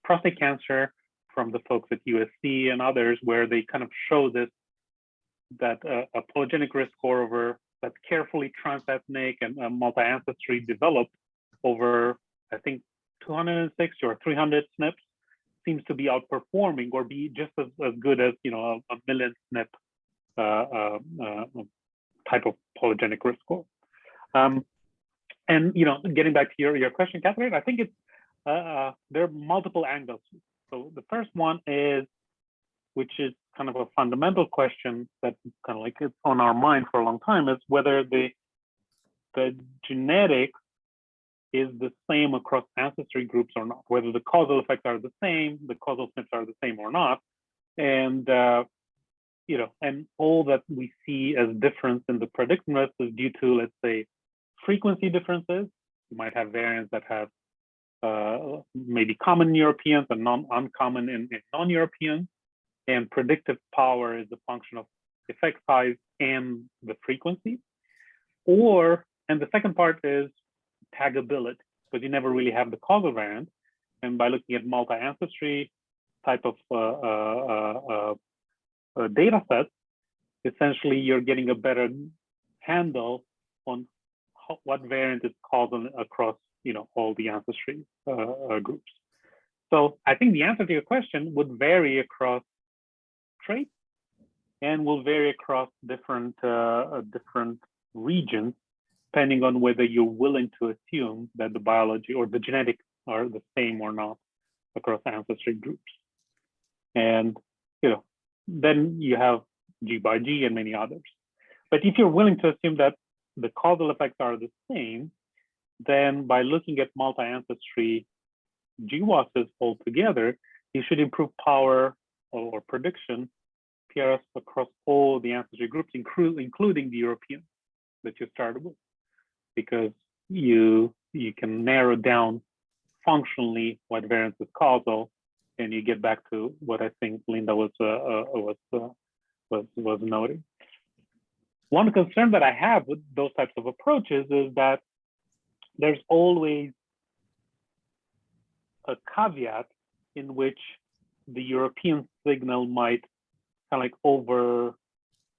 prostate cancer from the folks at USC and others, where they kind of show this, that a polygenic risk score that's carefully transethnic and multi-ancestry developed over, I think, 260 or 300 SNPs seems to be outperforming or be just as good as, a million SNP type of polygenic risk score. And, getting back to your question, Catherine, I think it's, there are multiple angles. So the first one is, which is kind of a fundamental question that kind of like it's on our mind for a long time, is whether the genetics is the same across ancestry groups or not, whether the causal effects are the same, the causal SNPs are the same or not. And, and all that we see as difference in the predictiveness is due to, let's say, frequency differences. You might have variants that have maybe common in Europeans and uncommon in non-Europeans. And predictive power is a function of effect size and the frequency. And the second part is taggability, because you never really have the causal variant. And by looking at multi-ancestry type of data sets, essentially you're getting a better handle on what variant is causal across all the ancestry groups. So I think the answer to your question would vary across traits and will vary across different regions, depending on whether you're willing to assume that the biology or the genetics are the same or not across ancestry groups. And then you have G by G and many others. But if you're willing to assume that the causal effects are the same, then by looking at multi-ancestry GWASs altogether, you should improve power or prediction PRS across all the ancestry groups, including the Europeans that you started with, because you can narrow down functionally what variance is causal, and you get back to what I think Linda was noting. One concern that I have with those types of approaches is that there's always a caveat in which the European signal might kind of like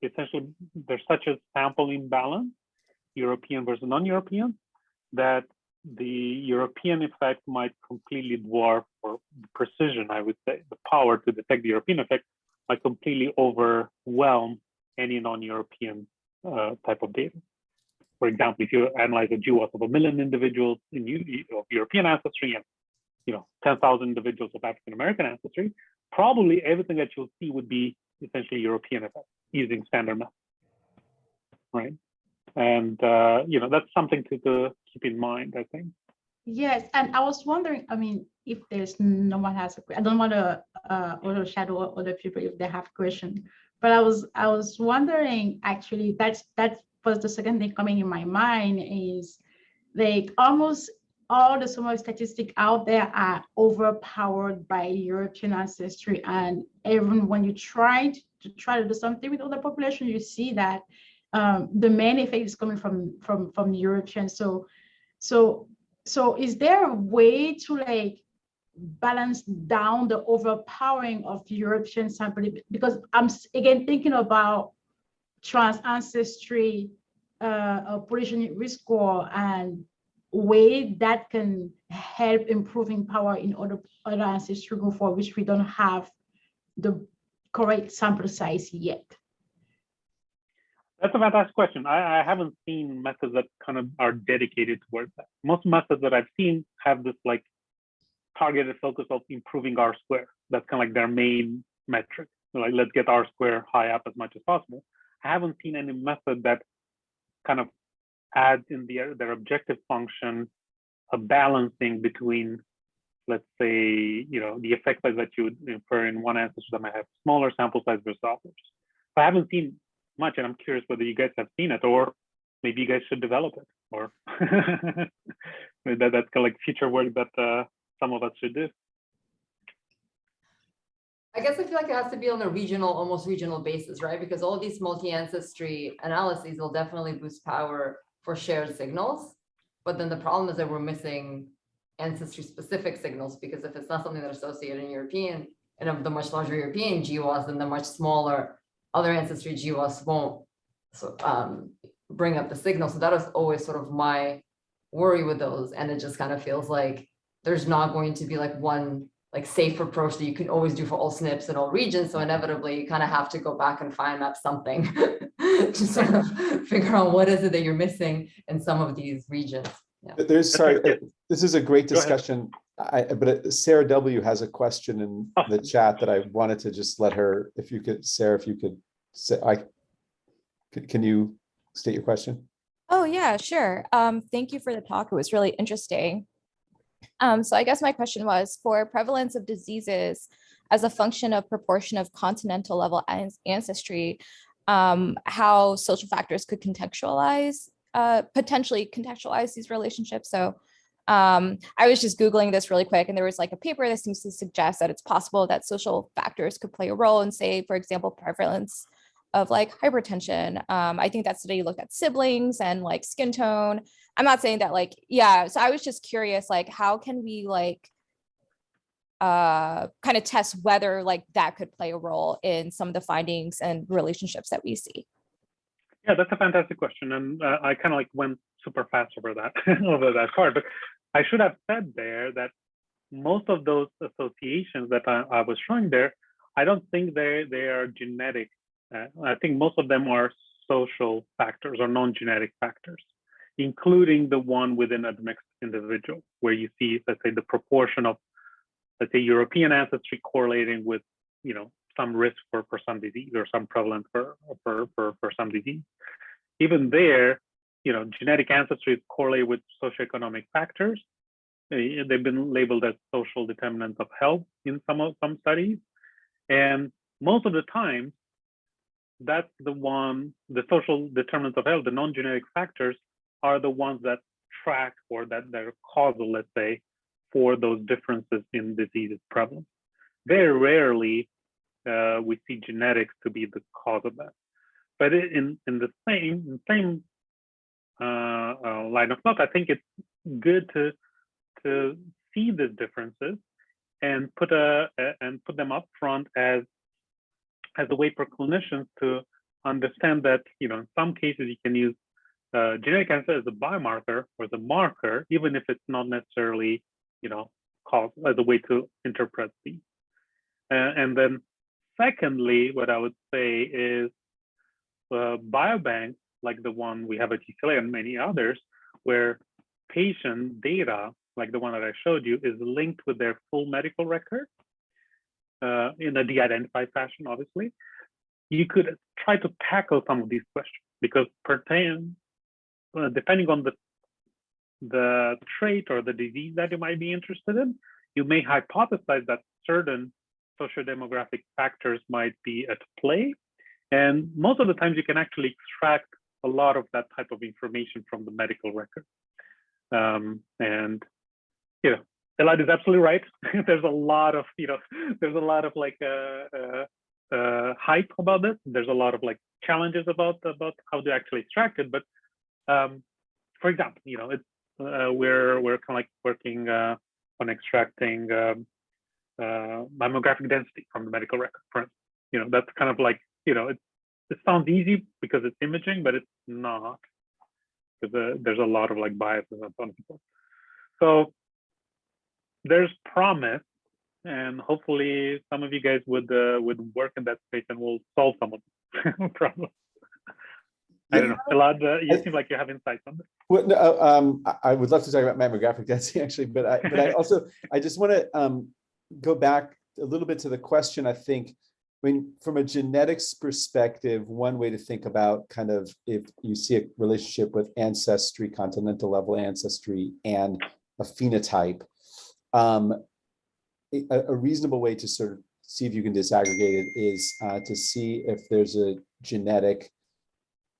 essentially there's such a sample imbalance, European versus non-European, that the European effect might completely dwarf, or precision, I would say, the power to detect the European effect might completely overwhelm any non-European type of data. For example, if you analyze a GWAS of 1 million individuals of European ancestry and 10,000 individuals of African American ancestry, probably everything that you'll see would be essentially European effect using standard methods, right? And that's something to keep in mind, I think. Yes, and I was wondering, if there's no one has a question, I don't want to overshadow other people if they have questions, but I was wondering, actually, that was the second thing coming in my mind, is like almost all the summary statistics out there are overpowered by European ancestry, and even when you try to do something with other population, you see that the main effect is coming from European. So is there a way to like balance down the overpowering of European sample? Because I'm again thinking about trans ancestry, polygenic risk score, and way that can help improving power in other ancestry group for which we don't have the correct sample size yet. That's a fantastic question. I haven't seen methods that kind of are dedicated towards that. Most methods that I've seen have this like targeted focus of improving R square. That's kind of like their main metric. So like, let's get R square high up as much as possible. I haven't seen any method that kind of adds in their objective function a balancing between, let's say, the effect size that you would infer in one ancestor that might have smaller sample size versus others. So I haven't seen much, and I'm curious whether you guys have seen it, or maybe you guys should develop it, or that's kind of like future work that some of us should do. I guess I feel like it has to be on a regional, almost regional basis, right? Because all these multi-ancestry analyses will definitely boost power for shared signals. But then the problem is that we're missing ancestry-specific signals, because if it's not something that's associated in European and of the much larger European GWAS, then the much smaller other ancestry GWAS won't bring up the signal. So that was always sort of my worry with those. And it just kind of feels like there's not going to be like one like safe approach that you can always do for all SNPs and all regions. So inevitably you kind of have to go back and find map something to sort of figure out what is it that you're missing in some of these regions. Yeah. Sorry, this is a great discussion. But Sarah W has a question in the chat that I wanted to just let her, if you could, Sarah, if you could say, can you state your question? Oh yeah, sure. Thank you for the talk. It was really interesting. So I guess my question was, for prevalence of diseases as a function of proportion of continental level ancestry, how social factors could contextualize, potentially contextualize these relationships. So I was just Googling this really quick, and there was like a paper that seems to suggest that it's possible that social factors could play a role in, say, for example, prevalence of like hypertension. I think that study looked at siblings and like skin tone. I'm not saying that like, yeah. So I was just curious, like, how can we like kind of test whether like that could play a role in some of the findings and relationships that we see? Yeah, that's a fantastic question. And I kind of like went super fast over that, over that part, but I should have said there that most of those associations that I was showing there, I don't think they are genetic. I think most of them are social factors or non-genetic factors, including the one within a mixed individual, where you see, let's say, the proportion of, let's say, European ancestry correlating with, you know, some risk for some disease or some prevalence for some disease. Even there, you know, genetic ancestry is correlated with socioeconomic factors. They've been labeled as social determinants of health in some studies, and most of the time, that's the social determinants of health, the non-genetic factors, are the ones that track or that they're causal, let's say, for those differences in disease prevalence. Very rarely we see genetics to be the cause of that. But in the same line of thought, I think it's good to see the differences and put them up front as a way for clinicians to understand that, you know, in some cases you can use genetic cancer as a biomarker or as a marker, even if it's not necessarily, you know, called as a way to interpret these. And then secondly, what I would say is biobanks like the one we have at UCLA and many others, where patient data, like the one that I showed you, is linked with their full medical record in a de-identified fashion, obviously. You could try to tackle some of these questions, because depending on the trait or the disease that you might be interested in, you may hypothesize that certain socio-demographic factors might be at play. And most of the times you can actually extract a lot of that type of information from the medical record. And, you know, Elad is absolutely right. There's a lot of, you know, there's a lot of like hype about this. There's a lot of like challenges about how to actually extract it. But for example, you know, it's we're kind of like working on extracting mammographic density from the medical record. For instance, you know, that's kind of like, you know, it sounds easy because it's imaging, but it's not, because there's a lot of like biases on some people. So there's promise, and hopefully some of you guys would work in that space and we'll solve some of the problems. I don't know, Elad, you seem like you have insights on this. Well, no, I would love to talk about mammographic density actually, but I just want to go back a little bit to the question. I think, I mean, from a genetics perspective, one way to think about kind of if you see a relationship with ancestry, continental level ancestry, and a phenotype, a reasonable way to sort of see if you can disaggregate it is to see if there's a genetic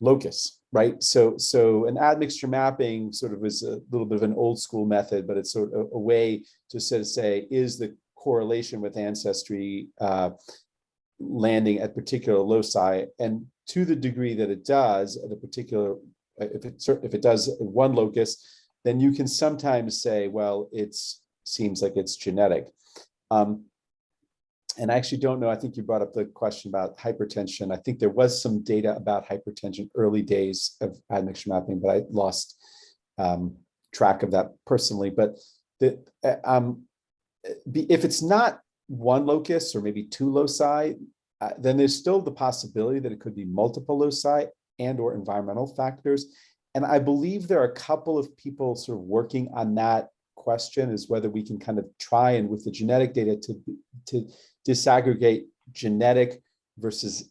locus, right? So an admixture mapping sort of is a little bit of an old school method, but it's sort of a way to sort of say, is the correlation with ancestry landing at particular loci? And to the degree that it does at a particular, if it does at one locus, then you can sometimes say, well, seems like it's genetic. And I actually don't know, I think you brought up the question about hypertension. I think there was some data about hypertension early days of admixture mapping, but I lost track of that personally. But if it's not one locus or maybe two loci, then there's still the possibility that it could be multiple loci and or environmental factors. And I believe there are a couple of people sort of working on that question, is whether we can kind of try and with the genetic data to disaggregate genetic versus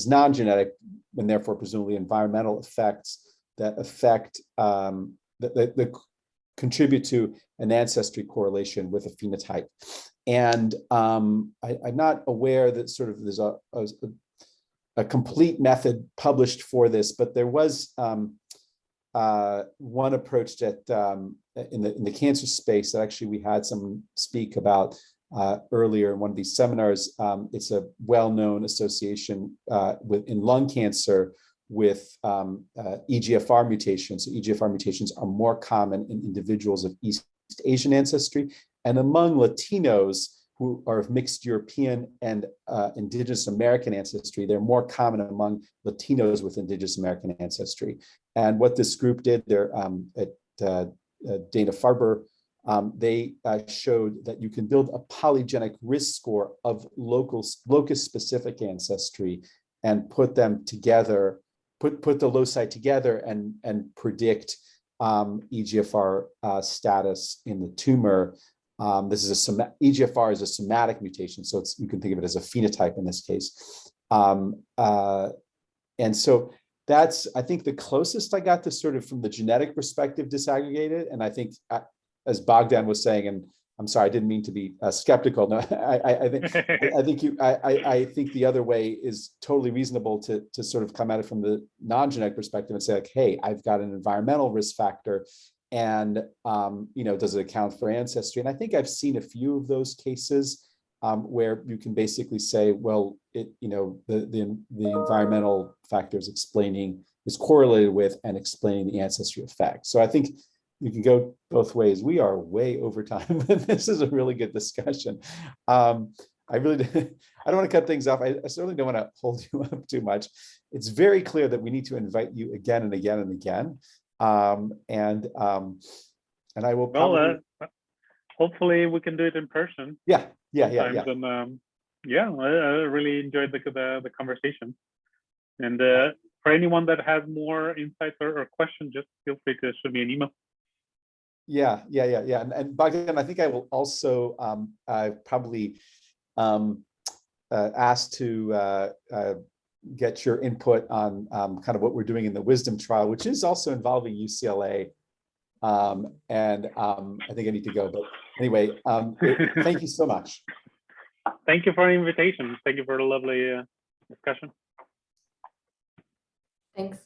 non-genetic, and therefore presumably environmental effects that affect that contribute to an ancestry correlation with a phenotype. And I'm not aware that sort of there's a complete method published for this, but there was one approach that in the cancer space that actually we had someone speak about earlier in one of these seminars. It's a well-known association in lung cancer with EGFR mutations. So EGFR mutations are more common in individuals of East Asian ancestry, and among Latinos who are of mixed European and Indigenous American ancestry. They're more common among Latinos with Indigenous American ancestry. And what this group did there at Dana-Farber, they showed that you can build a polygenic risk score of locus-specific ancestry and put them together, put the loci together and predict EGFR status in the tumor. This is EGFR is a somatic mutation, so you can think of it as a phenotype in this case. And so that's, I think, the closest I got to sort of from the genetic perspective disaggregated. And I think, as Bogdan was saying, and I'm sorry, I didn't mean to be skeptical. No, I think the other way is totally reasonable to sort of come at it from the non-genetic perspective and say, like, hey, I've got an environmental risk factor, and does it account for ancestry? And I think I've seen a few of those cases where you can basically say, well, the environmental factors is correlated with and explaining the ancestry effect. So I think you can go both ways. We are way over time, but this is a really good discussion. I don't want to cut things off. I certainly don't want to hold you up too much. It's very clear that we need to invite you again and again and again. And I will probably. Hopefully we can do it in person. Yeah. And I really enjoyed the conversation. And for anyone that has more insights or questions, just feel free to shoot me an email. Yeah. And Bogdan, I think I will also probably ask to get your input on kind of what we're doing in the wisdom trial, which is also involving UCLA. And I think I need to go, but anyway, thank you so much. Thank you for the invitation. Thank you for the lovely discussion. Thanks.